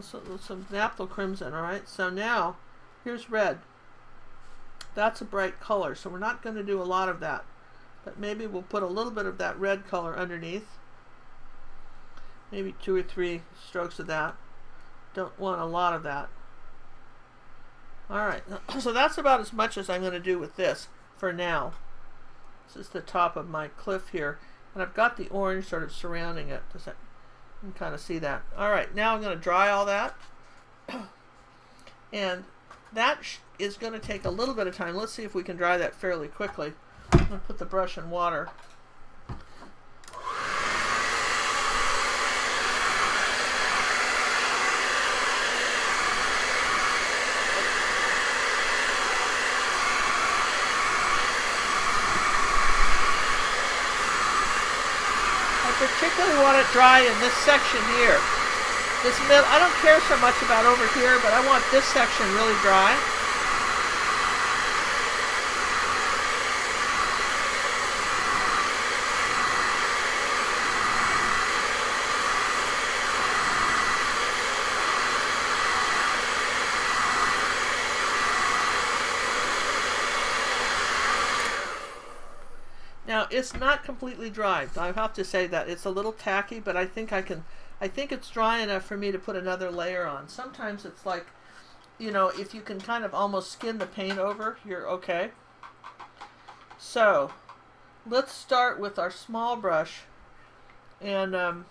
Some naphtha crimson, alright? So now, here's red. That's a bright color, so we're not going to do a lot of that. But maybe we'll put a little bit of that red color underneath. Maybe 2 or 3 strokes of that. Don't want a lot of that. Alright, so that's about as much as I'm going to do with this for now. This is the top of my cliff here. And I've got the orange sort of surrounding it. You can kind of see that. Alright, now I'm going to dry all that. And that is going to take a little bit of time. Let's see if we can dry that fairly quickly. I'm going to put the brush in water. Particularly want it dry in this section here. This middle, I don't care so much about over here, but I want this section really dry. Now, it's not completely dry. I have to say that it's a little tacky, but I think it's dry enough for me to put another layer on. Sometimes it's like, you know, if you can kind of almost skin the paint over, you're okay. So, let's start with our small brush, and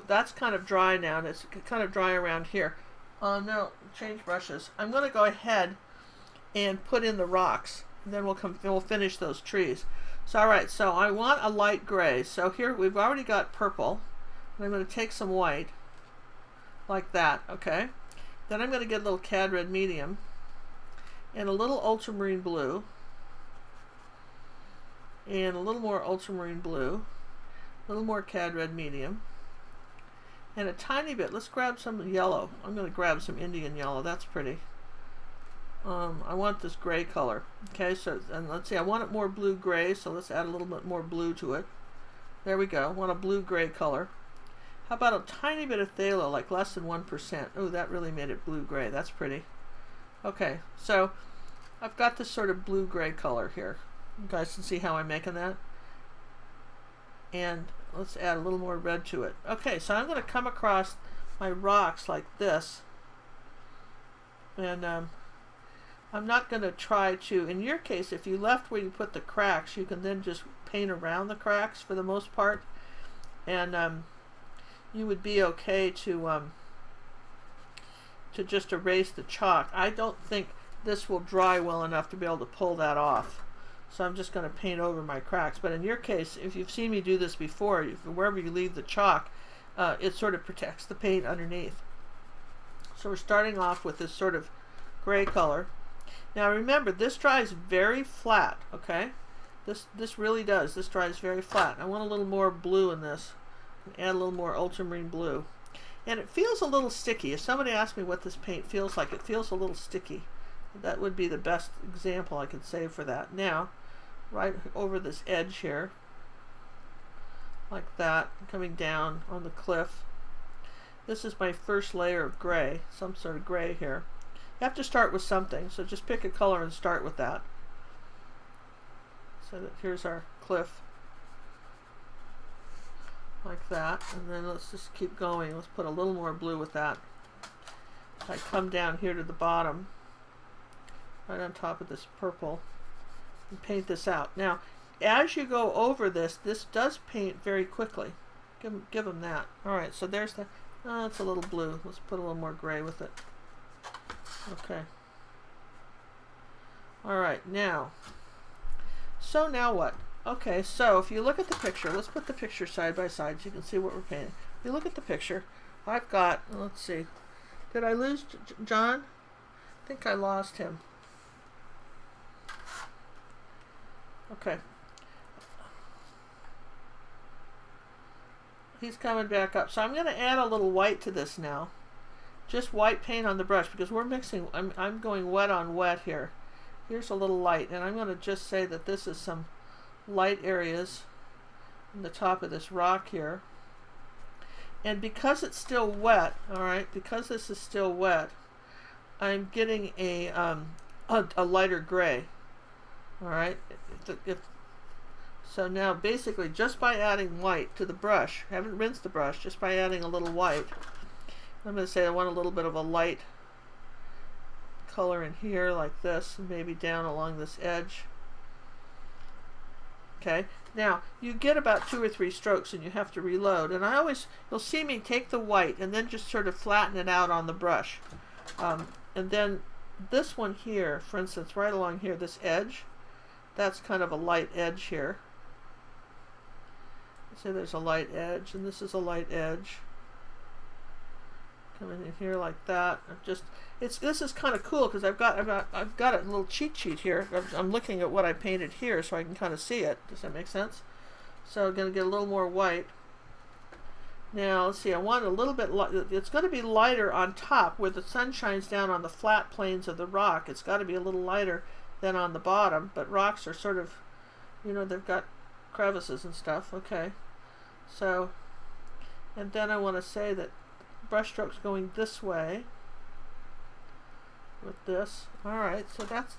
that's kind of dry now, and it's kind of dry around here. No, change brushes. I'm going to go ahead and put in the rocks, and then we'll finish those trees. So, alright, so I want a light gray. So here we've already got purple. And I'm going to take some white, like that, okay? Then I'm going to get a little Cad Red medium, and a little ultramarine blue, and a little more ultramarine blue, a little more Cad Red medium, and a tiny bit. Let's grab some yellow. I'm going to grab some Indian yellow. That's pretty. I want this gray color. Okay, so, and let's see, I want it more blue-gray, so let's add a little bit more blue to it. There we go. I want a blue-gray color. How about a tiny bit of phthalo, like less than 1%? Oh, that really made it blue-gray. That's pretty. Okay, so I've got this sort of blue-gray color here. You guys can see how I'm making that. And let's add a little more red to it. Okay, so I'm going to come across my rocks like this. And I'm not going to try to, in your case, if you left where you put the cracks, you can then just paint around the cracks for the most part, and you would be okay to just erase the chalk. I don't think this will dry well enough to be able to pull that off, so I'm just going to paint over my cracks. But in your case, if you've seen me do this before, wherever you leave the chalk, it sort of protects the paint underneath. So we're starting off with this sort of gray color. Now remember, this dries very flat, okay? This really does. This dries very flat. I want a little more blue in this. Add a little more ultramarine blue. And it feels a little sticky. If somebody asked me what this paint feels like, it feels a little sticky. That would be the best example I could say for that. Now, right over this edge here, like that, coming down on the cliff. This is my first layer of gray, some sort of gray here. You have to start with something, so just pick a color and start with that. So that here's our cliff, like that, and then let's just keep going. Let's put a little more blue with that. I come down here to the bottom, right on top of this purple, and paint this out. Now, as you go over this, this does paint very quickly. Give them that. All right, so there's the. It's a little blue. Let's put a little more gray with it. Okay. All right, now. So now what? Okay, so if you look at the picture, let's put the picture side by side so you can see what we're painting. If you look at the picture, I've got, let's see, did I lose John? I think I lost him. Okay. He's coming back up. So I'm going to add a little white to this now. Just white paint on the brush because we're mixing, I'm going wet on wet here. Here's a little light, and I'm going to just say that this is some light areas on the top of this rock here. And because it's still wet, all right, because this is still wet, I'm getting a lighter gray. All right. So now basically just by adding white to the brush, I haven't rinsed the brush, just by adding a little white, I'm going to say I want a little bit of a light color in here like this, and maybe down along this edge. Okay, now you get about 2 or 3 strokes and you have to reload, and you'll see me take the white and then just sort of flatten it out on the brush. And then this one here, for instance, right along here, this edge, that's kind of a light edge here. So there's a light edge, and this is a light edge. Coming in here like that. This is kind of cool because I've got a little cheat sheet here. I'm looking at what I painted here so I can kind of see it. Does that make sense? So I'm going to get a little more white. Now let's see. I want a little bit. It's going to be lighter on top where the sun shines down on the flat planes of the rock. It's got to be a little lighter than on the bottom. But rocks are sort of, they've got crevices and stuff. Okay. So, and then I want to say that brush strokes going this way with this. All right, so that's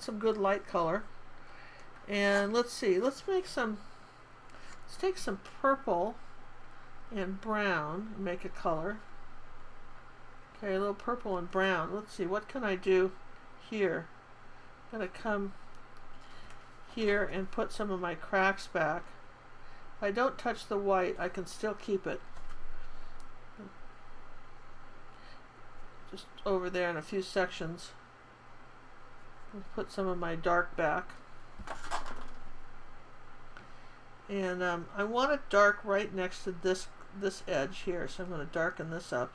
some good light color. And let's see, let's take some purple and brown and make a color. Okay, a little purple and brown. Let's see, what can I do here? I'm gonna come here and put some of my cracks back. If I don't touch the white, I can still keep it. Just over there in a few sections. I'll put some of my dark back. And I want it dark right next to this edge here, so I'm going to darken this up.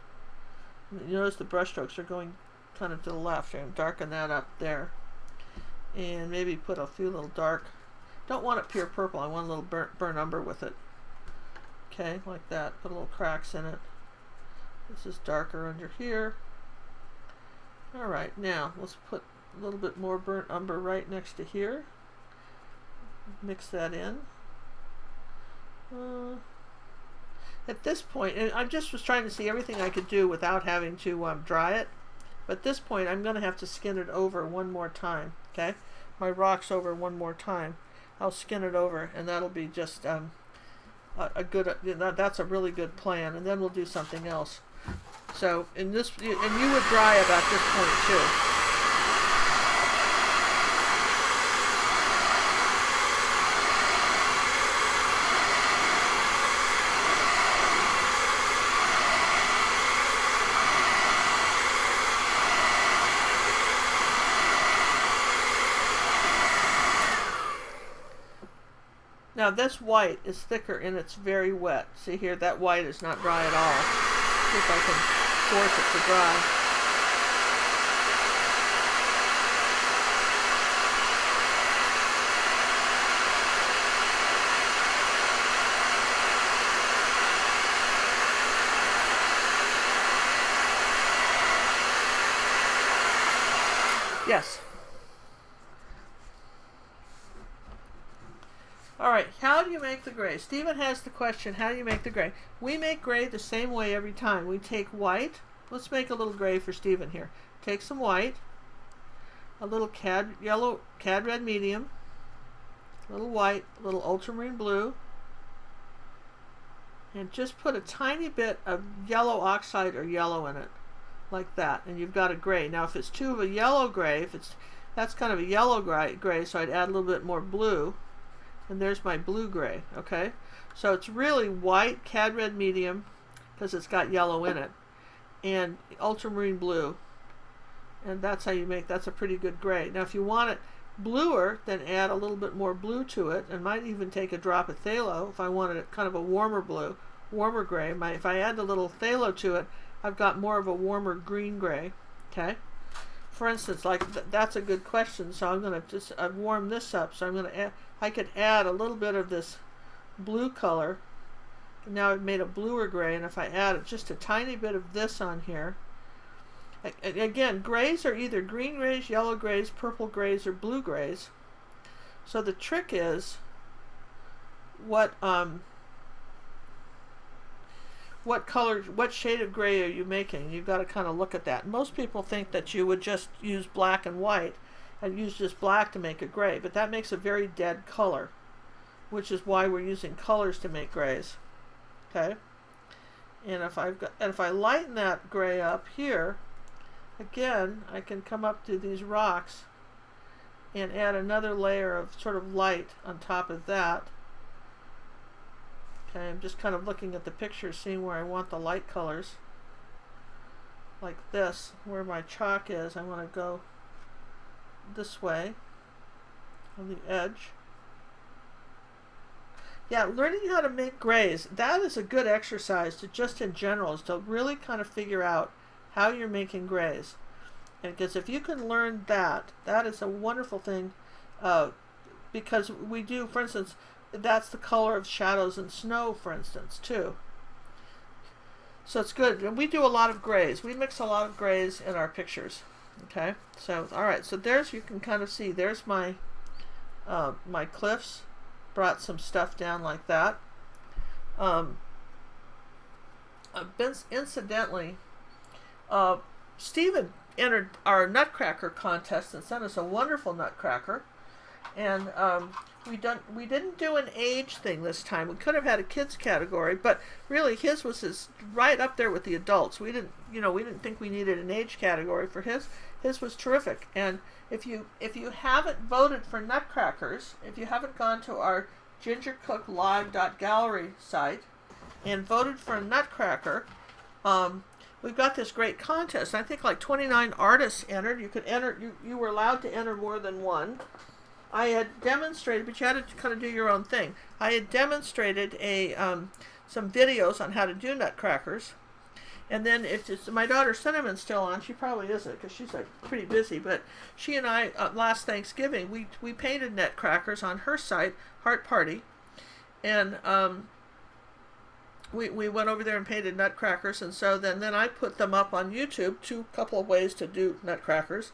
You notice the brush strokes are going kind of to the left here. I'm darken that up there. And maybe put a few little dark. Don't want it pure purple. I want a little burnt umber with it. Okay, like that. Put a little cracks in it. This is darker under here. Alright, now let's put a little bit more burnt umber right next to here. Mix that in. At this point, and I just was trying to see everything I could do without having to dry it. But at this point, I'm going to have to skin it over one more time. Okay, my rocks over one more time. I'll skin it over, and that'll be just a good. That's a really good plan. And then we'll do something else. So in this, and you would dry about this point too. Now this white is thicker and it's very wet. See here, that white is not dry at all. See if I can force it to dry. Yes. All right, how do you make the gray? Stephen has the question, how do you make the gray? We make gray the same way every time. We take white. Let's make a little gray for Stephen here. Take some white, a little Cad Red medium, a little white, a little ultramarine blue, and just put a tiny bit of yellow oxide or yellow in it, like that, and you've got a gray. Now if it's too of a yellow gray, that's kind of a yellow gray, so I'd add a little bit more blue, and there's my blue gray. Okay, so it's really white Cad Red medium because it's got yellow in it, and ultramarine blue, and that's how you make, that's a pretty good gray. Now if you want it bluer, then add a little bit more blue to it, and might even take a drop of phthalo if I wanted it kind of a warmer blue, warmer gray. If I add a little phthalo to it, I've got more of a warmer green gray. Okay, for instance, like that's a good question, so I'm going to just warm this up. So I'm going to add, I could add a little bit of this blue color. Now I've made a bluer gray, and if I add just a tiny bit of this on here, again, grays are either green grays, yellow grays, purple grays, or blue grays. So the trick is what color, what shade of gray are you making? You've got to kind of look at that. Most people think that you would just use black and white and use just black to make a gray, but that makes a very dead color, which is why we're using colors to make grays. Okay, and if I lighten that gray up here, again, I can come up to these rocks and add another layer of sort of light on top of that. Okay, I'm just kind of looking at the picture, seeing where I want the light colors. Like this, where my chalk is, I want to go this way on the edge. Yeah, learning how to make grays, that is a good exercise to just in general, is to really kind of figure out how you're making grays. And because if you can learn that, that is a wonderful thing, because we do, for instance, that's the color of shadows and snow, for instance, too. So it's good. And we do a lot of grays. We mix a lot of grays in our pictures. Okay, so all right, so there's, you can kind of see, there's my my cliffs. Brought some stuff down like that. Incidentally, Stephen entered our nutcracker contest and sent us a wonderful nutcracker, and we didn't do an age thing this time. We could have had a kids category, but really his was right up there with the adults. We didn't think we needed an age category for his. His was terrific. And if you haven't voted for nutcrackers, if you haven't gone to our gingercooklive.gallery site and voted for a nutcracker, we've got this great contest. I think like 29 artists entered. You could enter. You were allowed to enter more than one. I had demonstrated, but you had to kind of do your own thing. I had demonstrated some videos on how to do nutcrackers. And then if it's, my daughter Cinnamon's still on, she probably isn't because she's like pretty busy, but she and I, last Thanksgiving, we painted nutcrackers on her site, Heart Party, and we went over there and painted nutcrackers, and so then I put them up on YouTube, couple of ways to do nutcrackers,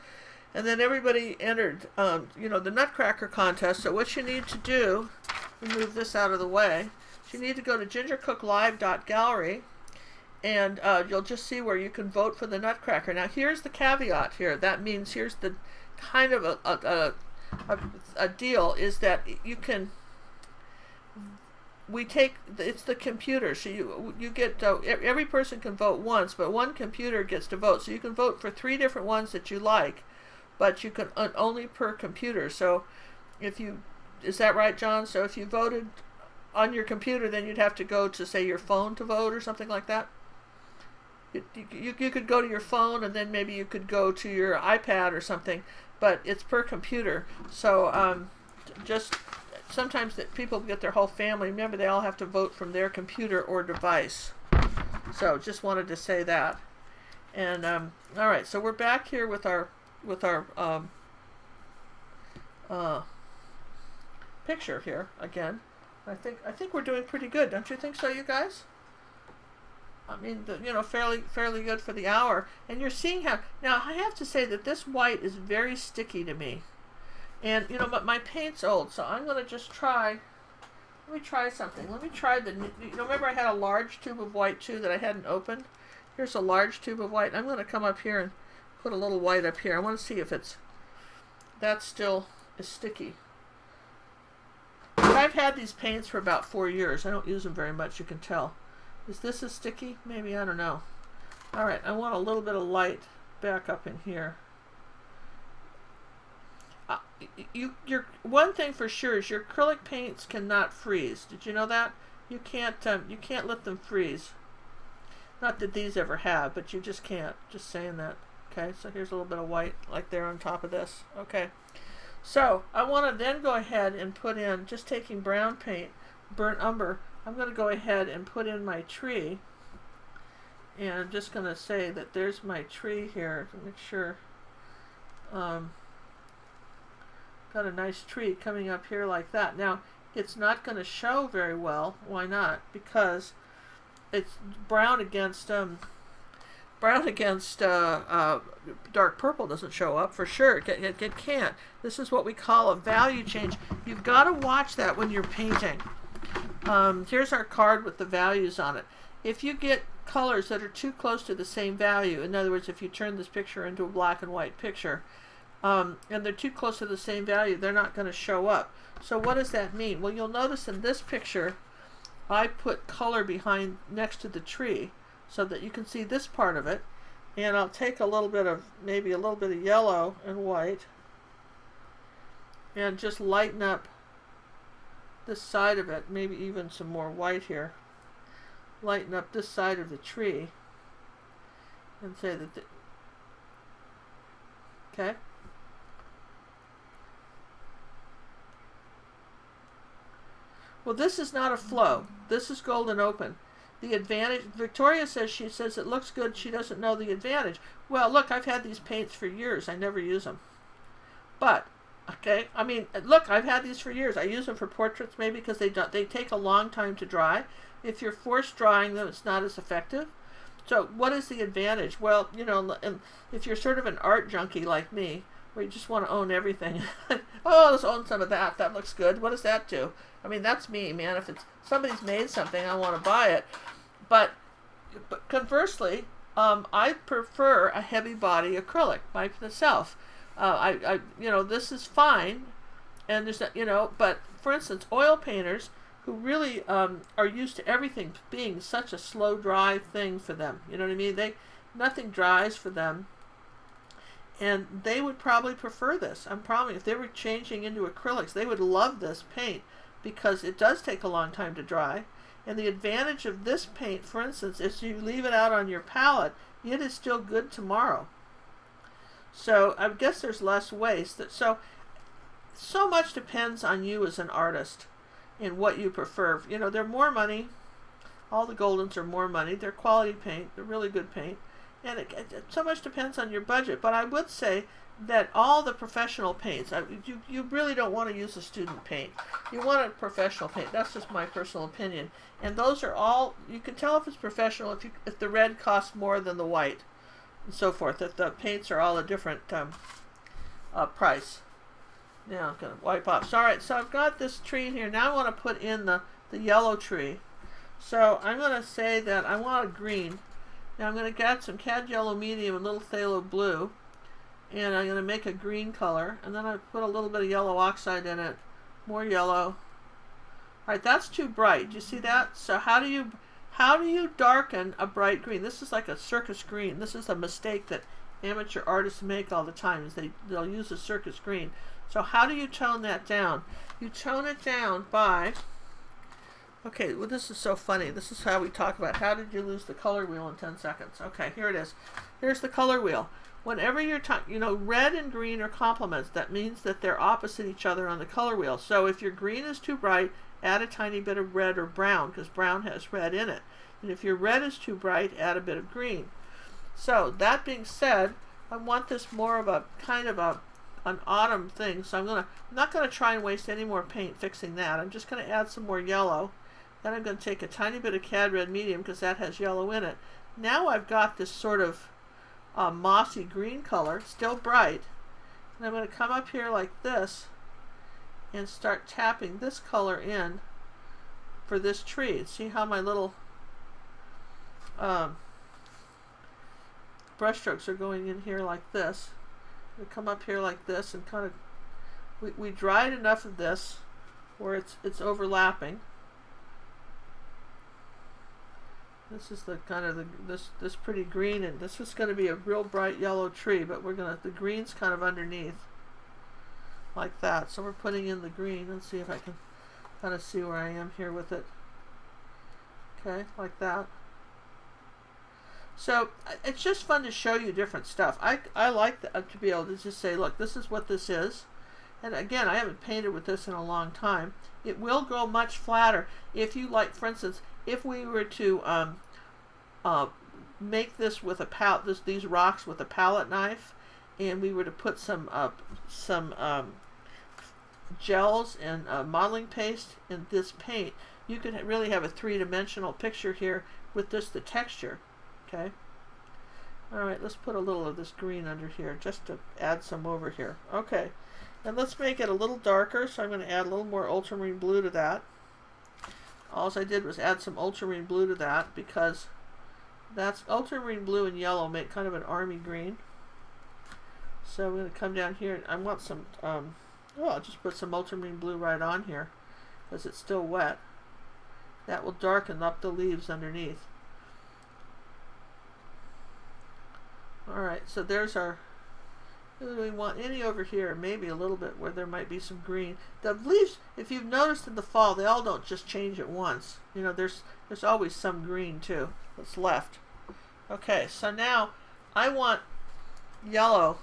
and then everybody entered, the nutcracker contest. So what you need to do, move this out of the way, you need to go to gingercooklive.gallery, and you'll just see where you can vote for the nutcracker. Now here's the caveat here. That means here's the kind of a deal is that you can, it's the computer, so you get, every person can vote once, but one computer gets to vote. So you can vote for 3 different ones that you like, but you can only per computer. So is that right, John? So if you voted on your computer, then you'd have to go to, say, your phone to vote or something like that? You could go to your phone, and then maybe you could go to your iPad or something, but it's per computer. So sometimes that people get their whole family. Remember, they all have to vote from their computer or device. So just wanted to say that. And all right, so we're back here with our picture here again. I think we're doing pretty good, don't you think so, you guys? I mean, fairly good for the hour. And you're seeing how, now I have to say that this white is very sticky to me. And, but my paint's old, so I'm going to just try, let me try something. Let me try remember I had a large tube of white too that I hadn't opened? Here's a large tube of white. I'm going to come up here and put a little white up here. I want to see if that still is sticky. I've had these paints for about 4 years. I don't use them very much, you can tell. Is this as sticky? Maybe, I don't know. All right, I want a little bit of light back up in here. One thing for sure is your acrylic paints cannot freeze. Did you know that? You can't let them freeze. Not that these ever have, but you just can't. Just saying that. Okay, so here's a little bit of white like there on top of this. Okay, so I want to then go ahead and put in, just taking brown paint, burnt umber, I'm going to go ahead and put in my tree. And I'm just going to say that there's my tree here to make sure. Got a nice tree coming up here like that. Now, it's not going to show very well. Why not? Because it's brown against dark purple doesn't show up for sure. It can't. This is what we call a value change. You've got to watch that when you're painting. Here's our card with the values on it. If you get colors that are too close to the same value, in other words, if you turn this picture into a black and white picture, and they're too close to the same value, they're not going to show up. So what does that mean? Well, you'll notice in this picture, I put color behind next to the tree so that you can see this part of it. And I'll take maybe a little bit of yellow and white and just lighten up this side of it, maybe even some more white here. Lighten up this side of the tree and say that, okay? Well, this is not a flow. This is golden open. The advantage, Victoria says it looks good, she doesn't know the advantage. Well, look, I've had these paints for years. I never use them. But, okay, I mean, look, I've had these for years. I use them for portraits maybe because they take a long time to dry. If you're forced drying them, it's not as effective. So what is the advantage? Well, if you're sort of an art junkie like me, where you just want to own everything. Oh, let's own some of that. That looks good. What does that do? I mean, that's me, man. If somebody's made something, I want to buy it. But conversely, I prefer a heavy body acrylic by itself. This is fine, and there's but for instance, oil painters who really are used to everything being such a slow dry thing for them. You know what I mean? Nothing dries for them. And they would probably prefer this. I'm probably, if they were changing into acrylics, they would love this paint because it does take a long time to dry. And the advantage of this paint, for instance, is you leave it out on your palette, it is still good tomorrow. So I guess there's less waste. So much depends on you as an artist and what you prefer. They're more money. All the Goldens are more money. They're quality paint. They're really good paint. And it so much depends on your budget. But I would say that all the professional paints, you really don't want to use a student paint. You want a professional paint. That's just my personal opinion. And those are all, you can tell if it's professional if the red costs more than the white and so forth. If the paints are all a different price. Now I'm going to wipe off. So, all right, so I've got this tree in here. Now I want to put in the yellow tree. So I'm going to say that I want a green. Now I'm going to get some Cad Yellow Medium and a little Phthalo Blue, and I'm going to make a green color, and then I put a little bit of yellow oxide in it, more yellow. All right, that's too bright. Do you see that? So how do you darken a bright green? This is like a circus green. This is a mistake that amateur artists make all the time, is they'll use a circus green. So how do you tone that down? You tone it down by, okay, well, this is so funny. This is how we talk about how did you lose the color wheel in 10 seconds. Okay, here it is. Here's the color wheel. whenever you're you know, red and green are complements. That means that they're opposite each other on the color wheel. So if your green is too bright, add a tiny bit of red or brown, because brown has red in it. And if your red is too bright, add a bit of green. So that being said, I want this more of a kind of an autumn thing. So I'm not gonna try and waste any more paint fixing that. I'm just gonna add some more yellow. Then I'm going to take a tiny bit of Cad Red Medium, because that has yellow in it. Now I've got this sort of mossy green color, still bright. And I'm going to come up here like this and start tapping this color in for this tree. See how my little brush strokes are going in here like this. We come up here like this and kind of, we dried enough of this where it's overlapping. This is the kind of this pretty green, and this is going to be a real bright yellow tree, but the green's kind of underneath like that. So we're putting in the green. Let's see if I can kind of see where I am here with it. Okay, like that. So it's just fun to show you different stuff. I like to be able to just say, look, this is what this is. And again, I haven't painted with this in a long time. It will go much flatter. If you like, for instance, if we were to make this with a palette, these rocks with a palette knife, and we were to put some gels and modeling paste in this paint, you could really have a three-dimensional picture here with just the texture. Okay. All right, let's put a little of this green under here just to add some over here. Okay. And let's make it a little darker, so I'm going to add a little more ultramarine blue to that. All I did was add some ultramarine blue to that, because that's ultramarine blue and yellow make kind of an army green. So I'm going to come down here, and I want some, I'll just put some ultramarine blue right on here, because it's still wet. That will darken up the leaves underneath. Alright, so there's our, do we want any over here? Maybe a little bit where there might be some green. The leaves, if you've noticed in the fall, they all don't just change at once. You know, there's always some green too that's left. Okay, so now I want yellow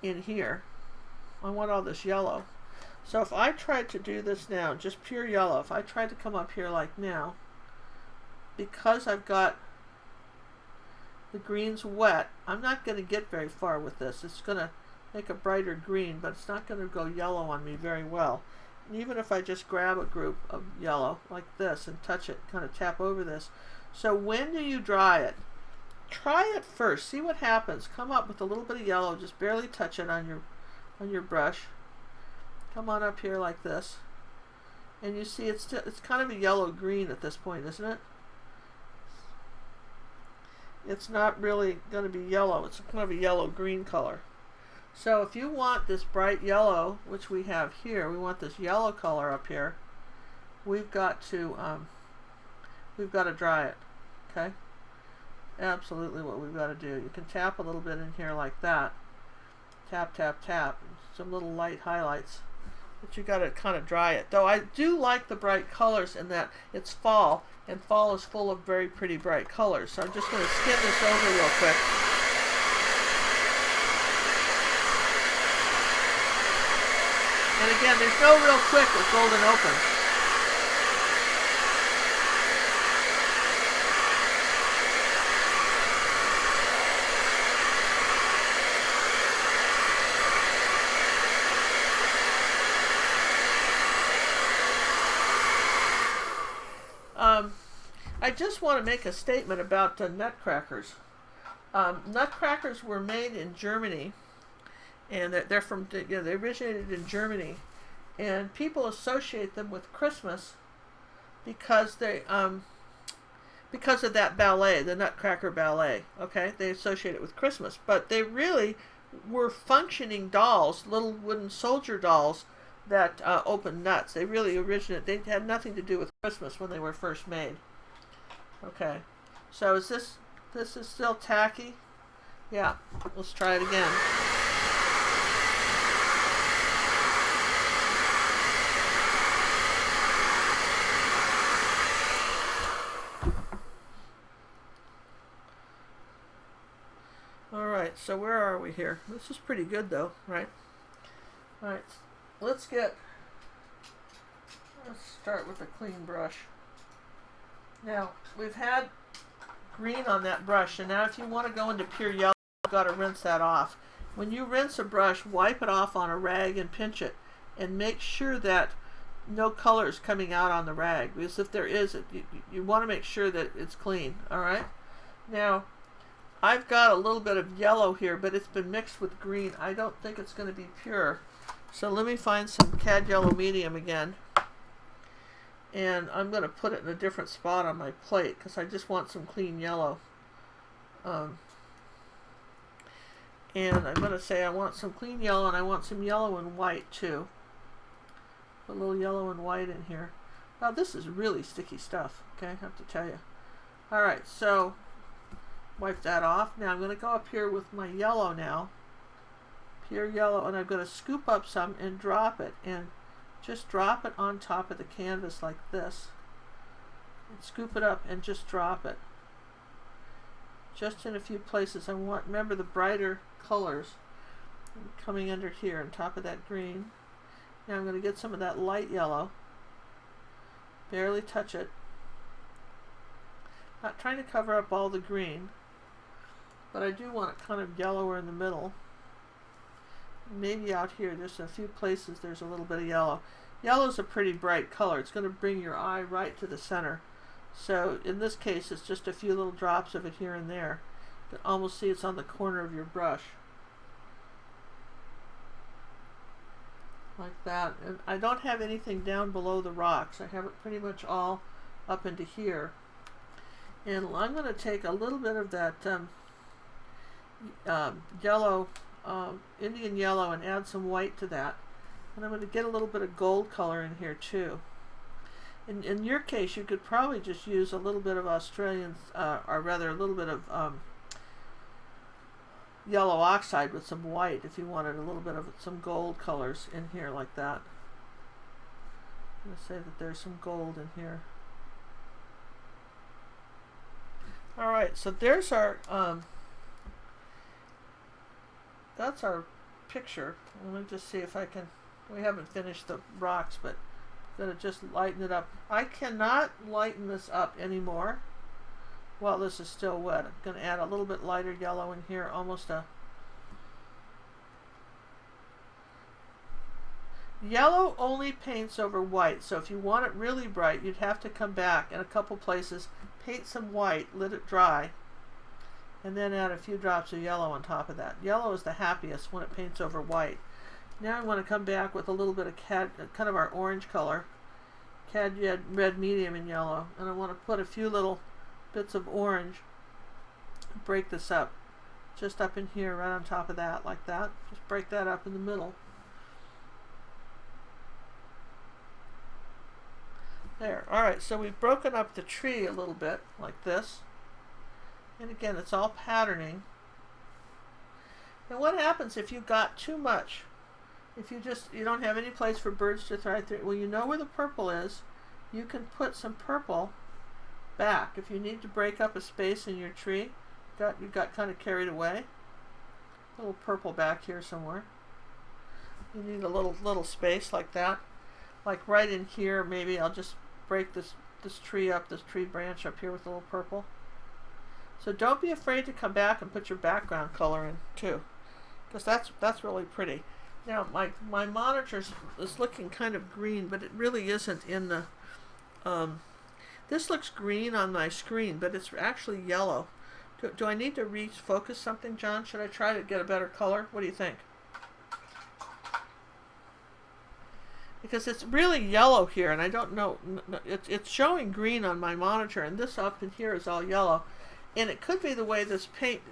in here. I want all this yellow. So if I tried to do this now, just pure yellow, if I tried to come up here like now, because I've got the green's wet, I'm not going to get very far with this. It's going to make a brighter green, but it's not going to go yellow on me very well. And even if I just grab a group of yellow like this and touch it, kind of tap over this. So when do you dry it? Try it first. See what happens. Come up with a little bit of yellow. Just barely touch it on your brush. Come on up here like this. And you see it's kind of a yellow-green at this point, isn't it? It's not really going to be yellow. It's kind of a yellow-green color. So if you want this bright yellow, which we have here, we want this yellow color up here, we've got to dry it. Okay? Absolutely what we've got to do. You can tap a little bit in here like that. Tap, tap, tap. Some little light highlights. But you got to kind of dry it. Though I do like the bright colors in that it's fall, and fall is full of very pretty bright colors. So I'm just going to skim this over real quick. And again, there's no real quick with Golden Opal. I just want to make a statement about nutcrackers. Nutcrackers were made in Germany, and they're from, you know, they originated in Germany, and people associate them with Christmas because they because of that ballet, the Nutcracker ballet. Okay, they associate it with Christmas, but they really were functioning dolls, little wooden soldier dolls that opened nuts. They really originated. They had nothing to do with Christmas when they were first made. Okay, so is this is still tacky? Yeah, let's try it again. All right. so where are we here? This is pretty good though, right? Alright, let's start with a clean brush. Now, we've had green on that brush, and now if you want to go into pure yellow, you've got to rinse that off. When you rinse a brush, wipe it off on a rag and pinch it, and make sure that no color is coming out on the rag, because if there is, you want to make sure that it's clean. Alright? Now, I've got a little bit of yellow here, but it's been mixed with green. I don't think it's going to be pure. So let me find some Cad Yellow Medium again. And I'm going to put it in a different spot on my plate because I just want some clean yellow. And I'm going to say I want some clean yellow, and I want some yellow and white too. Put a little yellow and white in here. Now this is really sticky stuff, okay, I have to tell you. Alright, so wipe that off. Now I'm going to go up here with my yellow now. Pure yellow, and I'm going to scoop up some and drop it, and just drop it on top of the canvas like this. And scoop it up and just drop it. Just in a few places. I want, remember, the brighter colors coming under here on top of that green. Now I'm going to get some of that light yellow. Barely touch it. Not trying to cover up all the green, but I do want it kind of yellower in the middle. Maybe out here, there's a few places there's a little bit of yellow. Yellow's a pretty bright color. It's going to bring your eye right to the center. So in this case, it's just a few little drops of it here and there. You can almost see it's on the corner of your brush. Like that. And I don't have anything down below the rocks. I have it pretty much all up into here. And I'm going to take a little bit of that yellow, Indian yellow, and add some white to that. And I'm going to get a little bit of gold color in here too. In your case, you could probably just use a little bit of Australian, or rather a little bit of yellow oxide with some white if you wanted a little bit of some gold colors in here like that. I'm going to say that there's some gold in here. Alright, so there's our, that's our picture. Let me just see if I can, we haven't finished the rocks, but I'm going to just lighten it up. I cannot lighten this up anymore while this is still wet. I'm going to add a little bit lighter yellow in here, almost a yellow only paints over white, so if you want it really bright, you'd have to come back in a couple places, paint some white, let it dry, and then add a few drops of yellow on top of that. Yellow is the happiest when it paints over white. Now I want to come back with a little bit of kind of our orange color, Cad Red Medium in yellow, and I want to put a few little bits of orange, break this up, just up in here, right on top of that, like that. Just break that up in the middle. There. Alright, so we've broken up the tree a little bit, like this. And again, it's all patterning. And what happens if you got too much? If you don't have any place for birds to thrive through, well, you know where the purple is. You can put some purple back. If you need to break up a space in your tree, you got kind of carried away. A little purple back here somewhere. You need a little space like that. Like right in here, maybe I'll just break this tree up, this tree branch up here with a little purple. So don't be afraid to come back and put your background color in too, because that's really pretty. Now my monitor is looking kind of green, but it really isn't in the. This looks green on my screen, but it's actually yellow. Do I need to refocus something, John? Should I try to get a better color? What do you think? Because it's really yellow here, and I don't know. It's showing green on my monitor, and this up in here is all yellow. And it could be the way this paint.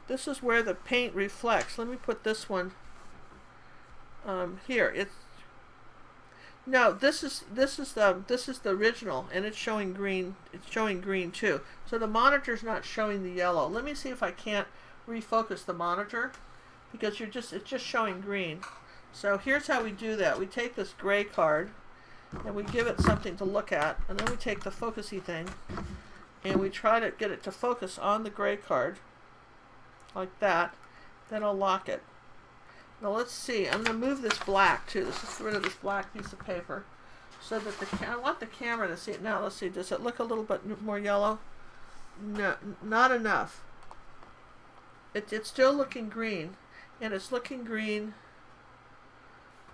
This is where the paint reflects. Let me put this one here. No, this is the original, and it's showing green. It's showing green too. So the monitor's not showing the yellow. Let me see if I can't refocus the monitor, because it's just showing green. So here's how we do that. We take this gray card and we give it something to look at, and then we take the focusy thing and we try to get it to focus on the gray card. like that. Then I'll lock it. Now let's see. I'm going to move this black too. Let's just get rid of this black piece of paper so that I want the camera to see it. Now let's see. Does it look a little bit more yellow? No, not enough. It's still looking green, and it's looking green.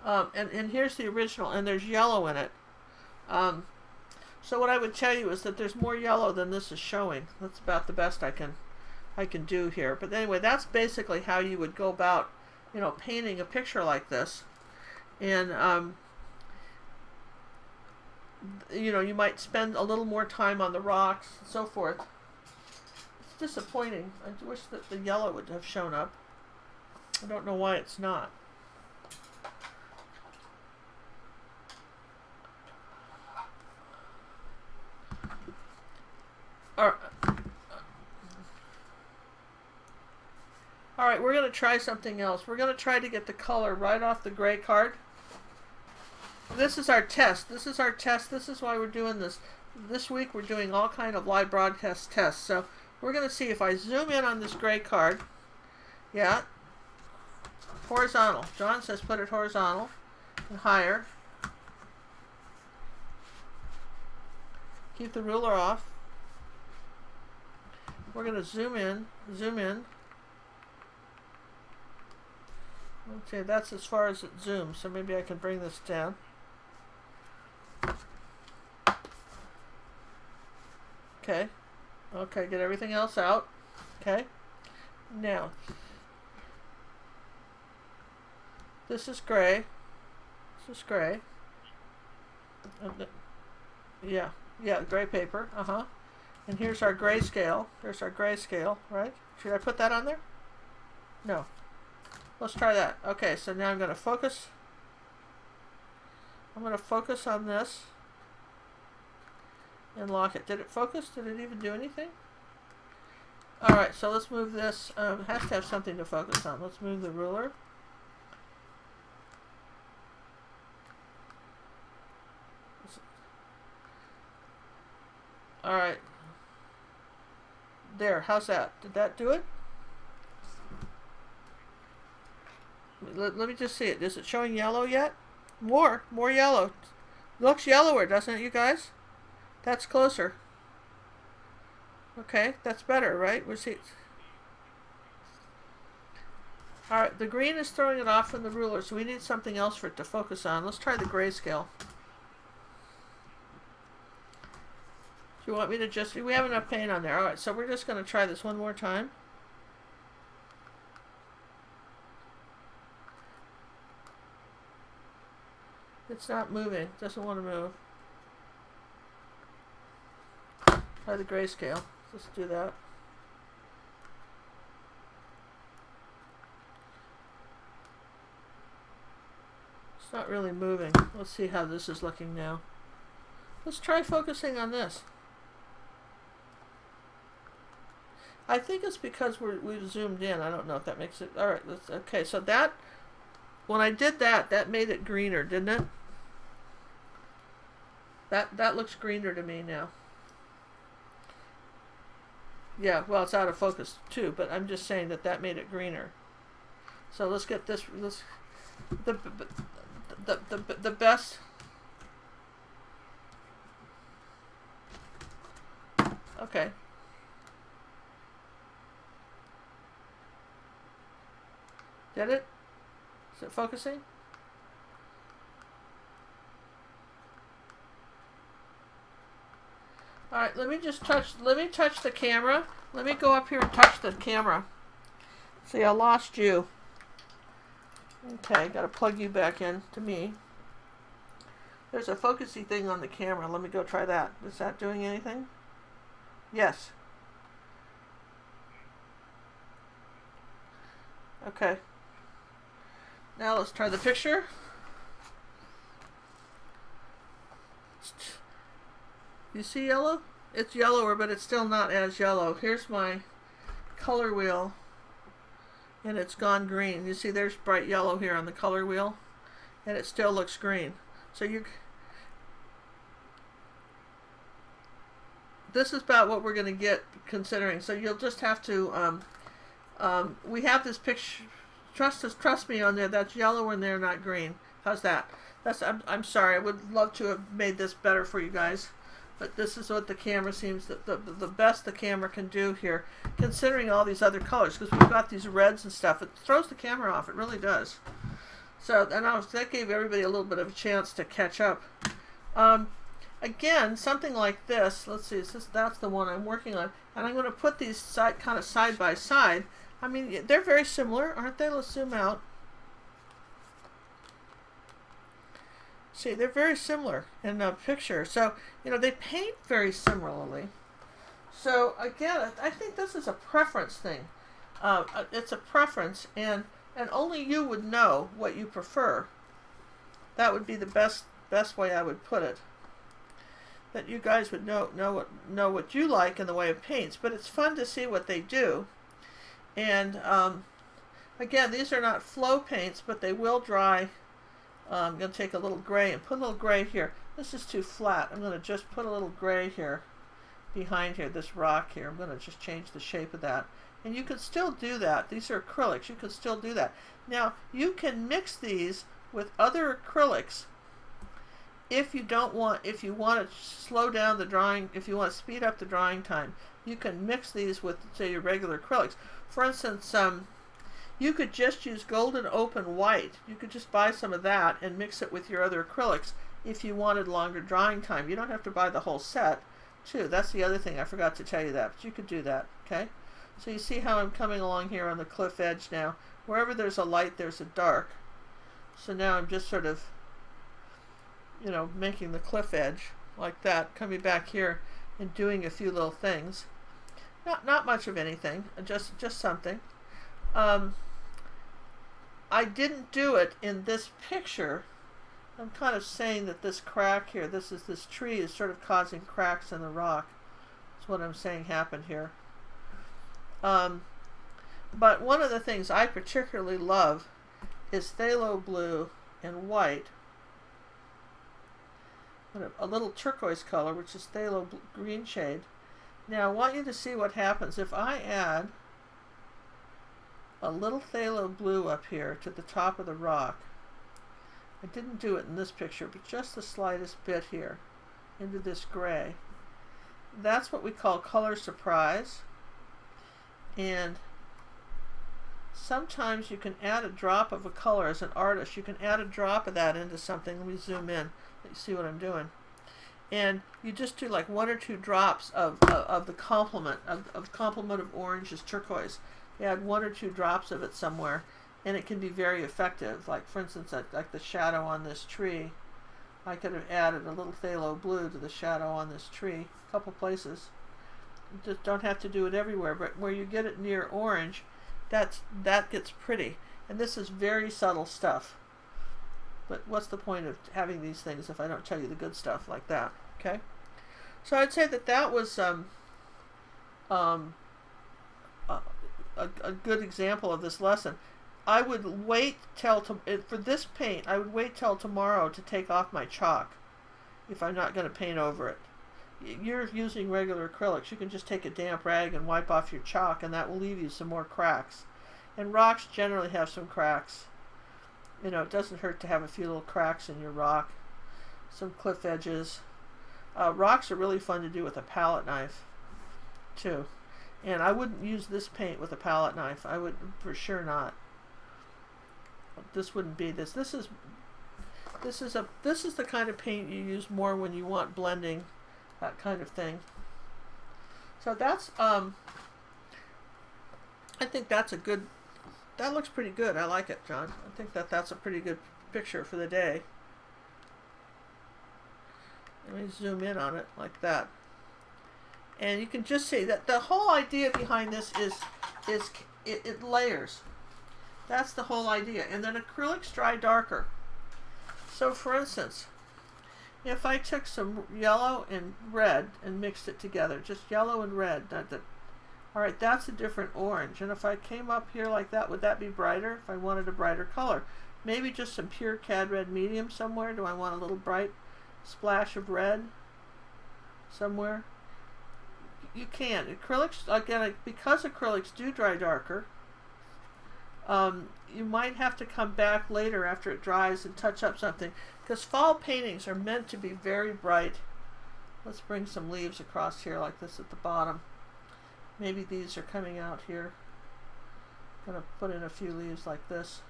And here's the original, and there's yellow in it. So what I would tell you is that there's more yellow than this is showing. That's about the best I can do here. But anyway, that's basically how you would go about, you know, painting a picture like this. And you know, you might spend a little more time on the rocks and so forth. It's disappointing. I wish that the yellow would have shown up. I don't know why it's not. All right, we're going to try something else. We're going to try to get the color right off the gray card. This is our test. This is our test. This is why we're doing this. This week we're doing all kind of live broadcast tests. So we're going to see if I zoom in on this gray card. Yeah. Horizontal. John says put it horizontal and higher. Keep the ruler off. We're going to zoom in. Zoom in. Okay, that's as far as it zooms, so maybe I can bring this down. Okay. Okay, get everything else out. Okay. Now, this is gray. This is gray. Yeah, gray paper. And here's our grayscale. There's our grayscale, right? Should I put that on there? No. Let's try that. Okay, so now I'm going to focus. I'm going to focus on this and lock it. Did it focus? Did it even do anything? Alright, so let's move this. It has to have something to focus on. Let's move the ruler. Alright. There, how's that? Did that do it? Let me just see it. Is it showing yellow yet? More yellow. Looks yellower, doesn't it, you guys? That's closer. Okay, that's better, right? We'll see. Alright, the green is throwing it off from the ruler, so we need something else for it to focus on. Let's try the grayscale. Do you want me to just... We have enough paint on there. Alright, so we're just going to try this one more time. It's not moving. It doesn't want to move. Try the grayscale. Let's do that. It's not really moving. Let's see how this is looking now. Let's try focusing on this. I think it's because we've zoomed in. I don't know if that makes it... Alright, okay, so that... When I did that, that made it greener, didn't it? That looks greener to me now. Yeah, well, it's out of focus too, but I'm just saying that made it greener. So let's get this. The best. Okay. Did it? Is it focusing? Alright, let me touch the camera. Let me go up here and touch the camera. See, I lost you. Okay, gotta plug you back in to me. There's a focusy thing on the camera. Let me go try that. Is that doing anything? Yes. Okay. Now let's try the picture. You see yellow? It's yellower, but it's still not as yellow. Here's my color wheel, and it's gone green. You see there's bright yellow here on the color wheel, and it still looks green. So this is about what we're going to get considering. So you'll just have to We have this picture. Trust me on there. That's yellow in there, not green. How's that? I'm sorry. I would love to have made this better for you guys, but this is what the camera seems the best the camera can do here, considering all these other colors. Because we've got these reds and stuff. It throws the camera off. It really does. So, that gave everybody a little bit of a chance to catch up. Again, something like this. Let's see. That's the one I'm working on, and I'm going to put these kind of side by side. I mean, they're very similar, aren't they? Let's zoom out. See, they're very similar in the picture. So, they paint very similarly. So, again, I think this is a preference thing. It's a preference, and only you would know what you prefer. That would be the best way I would put it. That you guys would know what you like in the way of paints. But it's fun to see what they do. And again, these are not flow paints, but they will dry. I'm going to take a little gray and put a little gray here. This is too flat. I'm going to just put a little gray here behind here, this rock here. I'm going to just change the shape of that. And you can still do that. These are acrylics. You can still do that. Now, you can mix these with other acrylics if you want to slow down the drying, if you want to speed up the drying time. You can mix these with, say, your regular acrylics. For instance, you could just use golden open white. You could just buy some of that and mix it with your other acrylics if you wanted longer drying time. You don't have to buy the whole set, too. That's the other thing. I forgot to tell you that, but you could do that, okay? So you see how I'm coming along here on the cliff edge now. Wherever there's a light, there's a dark. So now I'm just sort of, making the cliff edge like that, coming back here and doing a few little things. Not much of anything, just something. I didn't do it in this picture. I'm kind of saying that this crack here, this tree is sort of causing cracks in the rock. That's what I'm saying happened here. But one of the things I particularly love is phthalo blue and white. A little turquoise color, which is phthalo green shade. Now I want you to see what happens if I add a little phthalo blue up here to the top of the rock. I didn't do it in this picture, but just the slightest bit here into this gray. That's what we call color surprise. And sometimes you can add a drop of a color as an artist. You can add a drop of that into something. Let me zoom in. Let you see what I'm doing. And you just do like 1 or 2 drops of the complement of orange is turquoise. You add 1 or 2 drops of it somewhere, and it can be very effective. Like for instance, like the shadow on this tree, I could have added a little phthalo blue to the shadow on this tree, a couple places. You just don't have to do it everywhere, but where you get it near orange, that gets pretty. And this is very subtle stuff. But what's the point of having these things if I don't tell you the good stuff like that? Okay, so I'd say that was a good example of this lesson. I would wait for this paint. I would wait till tomorrow to take off my chalk if I'm not going to paint over it. You're using regular acrylics. You can just take a damp rag and wipe off your chalk, and that will leave you some more cracks. And rocks generally have some cracks. It doesn't hurt to have a few little cracks in your rock. Some cliff edges. Rocks are really fun to do with a palette knife, too. And I wouldn't use this paint with a palette knife. I would for sure not. This wouldn't be this. This is the kind of paint you use more when you want blending, that kind of thing. So that's I think that's a good. That looks pretty good. I like it, John. I think that's a pretty good picture for the day. Let me zoom in on it like that. And you can just see that the whole idea behind this is it layers. That's the whole idea. And then acrylics dry darker. So for instance, if I took some yellow and red and mixed it together, just yellow and red, alright, that's a different orange. And if I came up here like that, would that be brighter? If I wanted a brighter color. Maybe just some pure Cad Red medium somewhere. Do I want a little bright splash of red somewhere? You can. Acrylics, again, because acrylics do dry darker, You might have to come back later after it dries and touch up something, because fall paintings are meant to be very bright. Let's bring some leaves across here like this at the bottom. Maybe these are coming out here. I'm going to put in a few leaves like this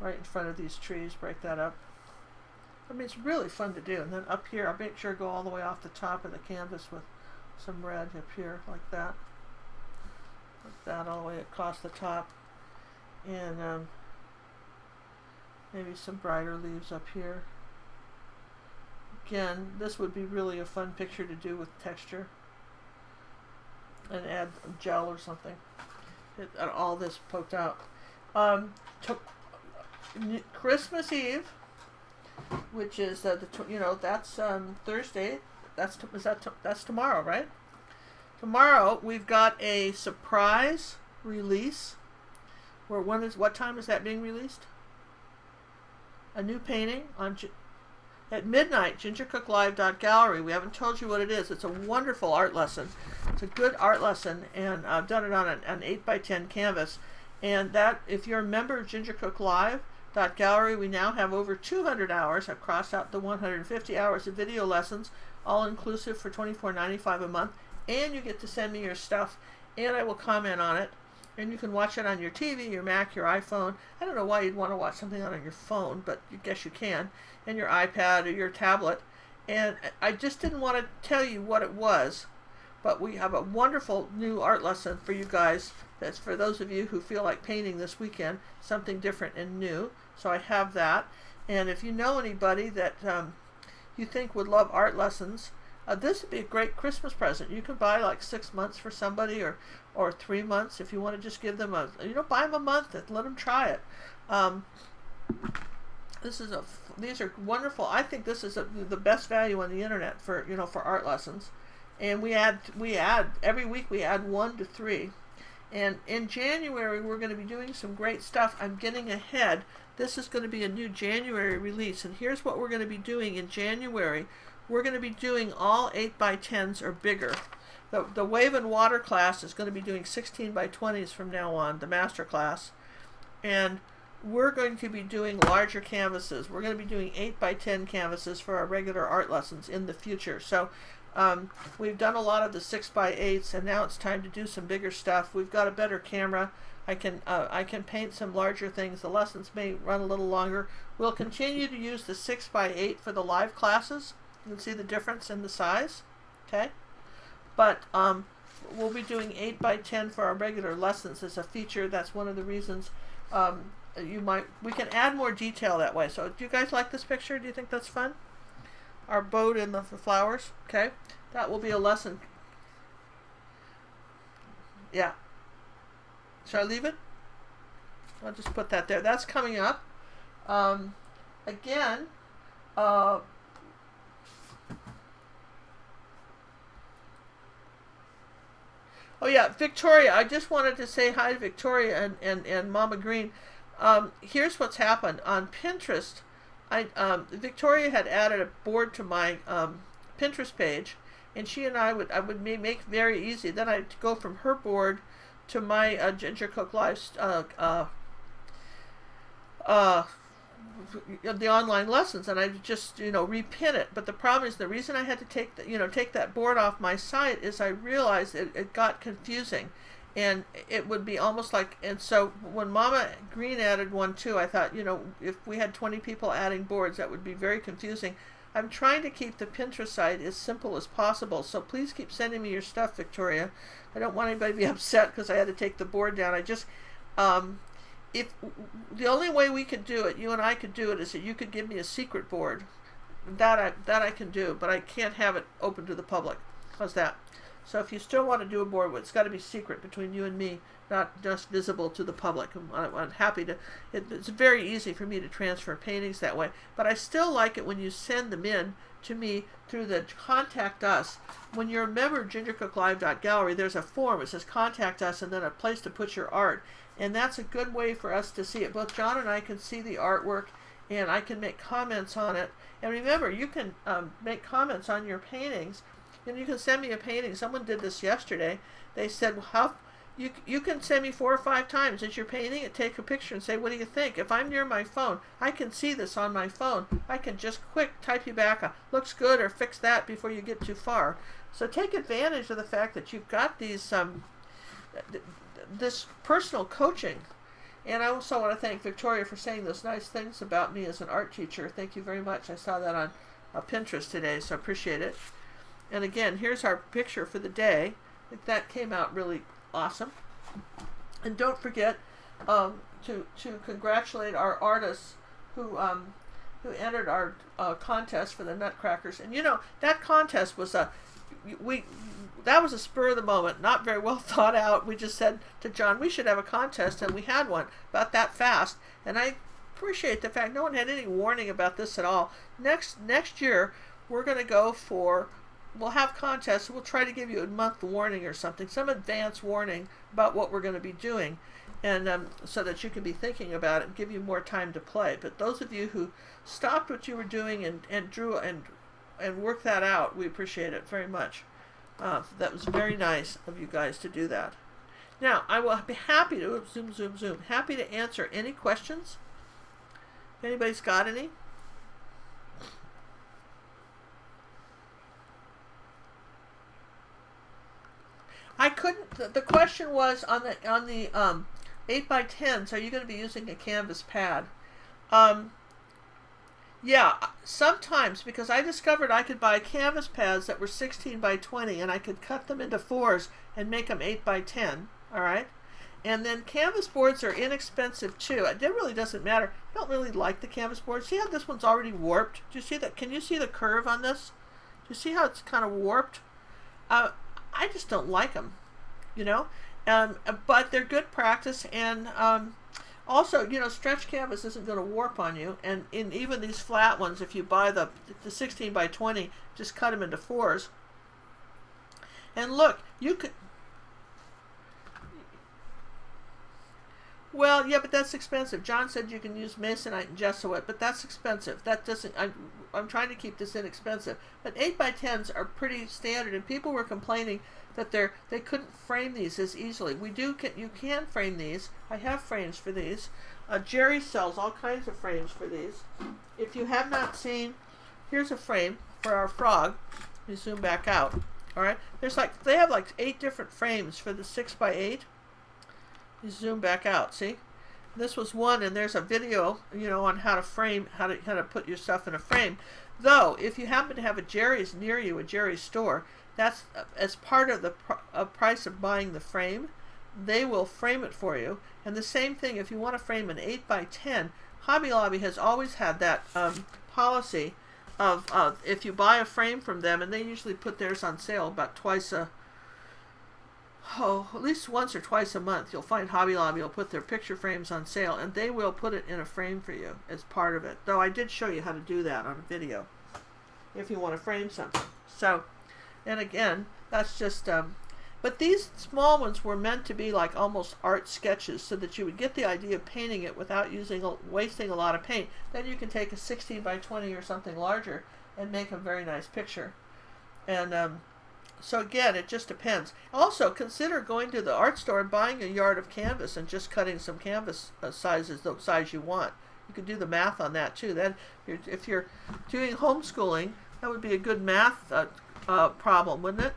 right in front of these trees, break that up. I mean, it's really fun to do. And then up here, I'll make sure to go all the way off the top of the canvas with some red up here like that. Like that all the way across the top. And maybe some brighter leaves up here. Again, this would be really a fun picture to do with texture. And add gel or something. All this poked out. Christmas Eve, which is that's Thursday. That's tomorrow, right? Tomorrow we've got a surprise release. What time is that being released? A new painting at midnight, gingercooklive.gallery. We haven't told you what it is. It's a wonderful art lesson. It's a good art lesson, and I've done it on an 8x10 canvas. And that, if you're a member of gingercooklive.gallery, we now have over 200 hours. I've crossed out the 150 hours of video lessons, all inclusive for $24.95 a month. And you get to send me your stuff, and I will comment on it. And you can watch it on your TV, your Mac, your iPhone. I don't know why you'd want to watch something on your phone, but I guess you can. And your iPad or your tablet. And I just didn't want to tell you what it was, but we have a wonderful new art lesson for you guys. That's for those of you who feel like painting this weekend, something different and new. So I have that. And if you know anybody that you think would love art lessons, this would be a great Christmas present. You can buy like 6 months for somebody, or 3 months if you want to just give them buy them a month and let them try it. These are wonderful. I think this is the best value on the internet for art lessons. And we add every week we add 1 to 3. And in January we're going to be doing some great stuff. I'm getting ahead. This is going to be a new January release, and here's what we're going to be doing in January. We're going to be doing all 8x10s or bigger. The Wave and Water class is going to be doing 16x20s from now on, the master class. And we're going to be doing larger canvases. We're going to be doing 8x10 canvases for our regular art lessons in the future. So we've done a lot of the 6x8s, and now it's time to do some bigger stuff. We've got a better camera. I can paint some larger things. The lessons may run a little longer. We'll continue to use the 6x8 for the live classes. You can see the difference in the size, okay? But we'll be doing 8x10 for our regular lessons as a feature. That's one of the reasons we can add more detail that way. So do you guys like this picture? Do you think that's fun? Our boat and the flowers, okay? That will be a lesson. Yeah. Should I leave it? I'll just put that there. That's coming up. Again, oh yeah, Victoria. I just wanted to say hi to Victoria and Mama Green. Here's what's happened on Pinterest. Victoria had added a board to my Pinterest page, and she and I would make very easy. Then I'd go from her board to my Ginger Cook Live the online lessons, and I just repin it. But the problem is, the reason I had to take that board off my site is I realized it got confusing, and it would be almost like. And so when Mama Green added one too, I thought, if we had 20 people adding boards, that would be very confusing. I'm trying to keep the Pinterest site as simple as possible, so please keep sending me your stuff, Victoria. I don't want anybody to be upset because I had to take the board down. I just if the only way we could do it, you and I could do it, is that you could give me a secret board. That I can do, but I can't have it open to the public. How's that? So if you still want to do a board, it's got to be secret between you and me, not just visible to the public. I'm happy to. It's very easy for me to transfer paintings that way, but I still like it when you send them in to me through the Contact Us. When you're a member of gingercooklive.gallery, there's a form. It says Contact Us, and then a place to put your art. And that's a good way for us to see it. Both John and I can see the artwork, and I can make comments on it. And remember, you can make comments on your paintings. And you can send me a painting. Someone did this yesterday. They said, you can send me 4 or 5 times as you're painting it, take a picture and say, what do you think? If I'm near my phone, I can see this on my phone. I can just quick type you back a looks good or fix that before you get too far. So take advantage of the fact that you've got these this personal coaching. And I also want to thank Victoria for saying those nice things about me as an art teacher. Thank you very much. I saw that on Pinterest today, so I appreciate it. And again, here's our picture for the day. I think that came out really awesome. And don't forget to congratulate our artists who entered our contest for the Nutcrackers. And you know, that contest was that was a spur of the moment, not very well thought out. We just said to John, we should have a contest, and we had one about that fast. And I appreciate the fact no one had any warning about this at all. Next year, we're going to go for, we'll have contests. We'll try to give you a month warning or something, some advance warning about what we're going to be doing, and so that you can be thinking about it and give you more time to play. But those of you who stopped what you were doing and drew and worked that out, we appreciate it very much. That was very nice of you guys to do that. Now, I will be happy to, zoom, happy to answer any questions. If anybody's got any. I couldn't, the question was on the 8x10s, are you going to be using a canvas pad? Yeah, sometimes, because I discovered I could buy canvas pads that were 16x20 and I could cut them into 4s and make them 8x10, all right? And then canvas boards are inexpensive too. It really doesn't matter. I don't really like the canvas board. See how this one's already warped? Do you see that? Can you see the curve on this? Do you see how it's kind of warped? I just don't like them, you know? But they're good practice, and also, you know, stretch canvas isn't going to warp on you, and in even these flat ones, if you buy the 16x20, just cut them into 4s. And look, you could, well, yeah, but that's expensive. John said you can use masonite and Jesuit, but that's expensive. That doesn't, I'm trying to keep this inexpensive. But 8x10s are pretty standard, and people were complaining that they couldn't frame these as easily. You can frame these. I have frames for these. Jerry sells all kinds of frames for these. If you have not seen, here's a frame for our frog. Let me zoom back out. All right, they have like 8 different frames for the 6x8. You zoom back out. See, this was one, and there's a video, you know, on how to frame, how to put your stuff in a frame. Though, if you happen to have a Jerry's near you, a Jerry's store, that's as part of the price of buying the frame. They will frame it for you. And the same thing, if you want to frame an 8x10, Hobby Lobby has always had that policy of if you buy a frame from them, and they usually put theirs on sale about at least once or twice a month, you'll find Hobby Lobby will put their picture frames on sale, and they will put it in a frame for you as part of it. Though I did show you how to do that on a video if you want to frame something. So, and again, that's just, but these small ones were meant to be like almost art sketches, so that you would get the idea of painting it without wasting a lot of paint. Then you can take a 16x20 or something larger and make a very nice picture. And so again, it just depends. Also, consider going to the art store and buying a yard of canvas and just cutting some canvas sizes, the size you want. You can do the math on that too. Then, if you're doing homeschooling, that would be a good math problem, wouldn't it?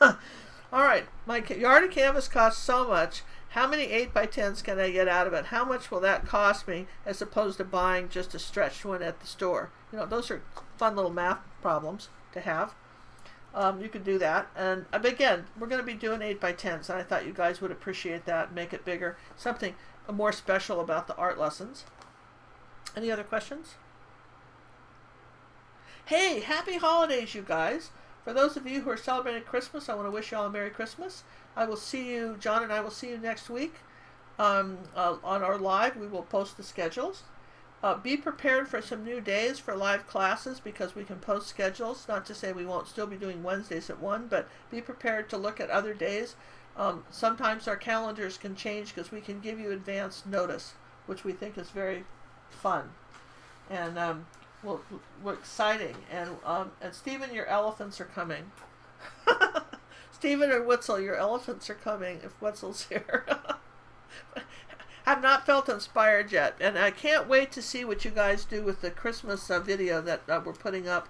All right, my yard of canvas costs so much. How many 8x10s can I get out of it? How much will that cost me, as opposed to buying just a stretched one at the store? You know, those are fun little math problems to have. You can do that. And again, we're going to be doing 8x10s, and I thought you guys would appreciate that and make it bigger. Something more special about the art lessons. Any other questions? Hey, happy holidays, you guys. For those of you who are celebrating Christmas, I want to wish you all a Merry Christmas. I will see you, John and I will see you next week on our live. We will post the schedules. Be prepared for some new days for live classes, because we can post schedules. Not to say we won't still be doing Wednesdays at 1, but be prepared to look at other days. Sometimes our calendars can change, because we can give you advance notice, which we think is very fun. And we're exciting. And Stephen, your elephants are coming. Stephen or Witzel, your elephants are coming if Witzel's here. I've not felt inspired yet, and I can't wait to see what you guys do with the Christmas video that we're putting up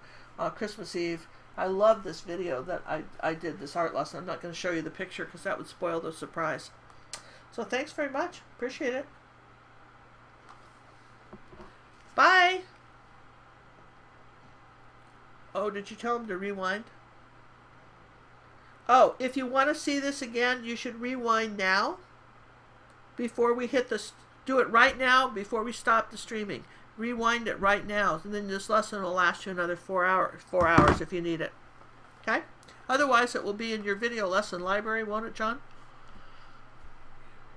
Christmas Eve. I love this video that I did, this art lesson. I'm not going to show you the picture because that would spoil the surprise. So thanks very much. Appreciate it. Bye. Oh, did you tell him to rewind? Oh, if you want to see this again, you should rewind now. Before we hit the, do it right now before we stop the streaming. Rewind it right now, and then this lesson will last you another 4 hours if you need it. Okay? Otherwise, it will be in your video lesson library, won't it, John?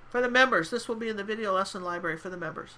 For the members, this will be in the video lesson library for the members.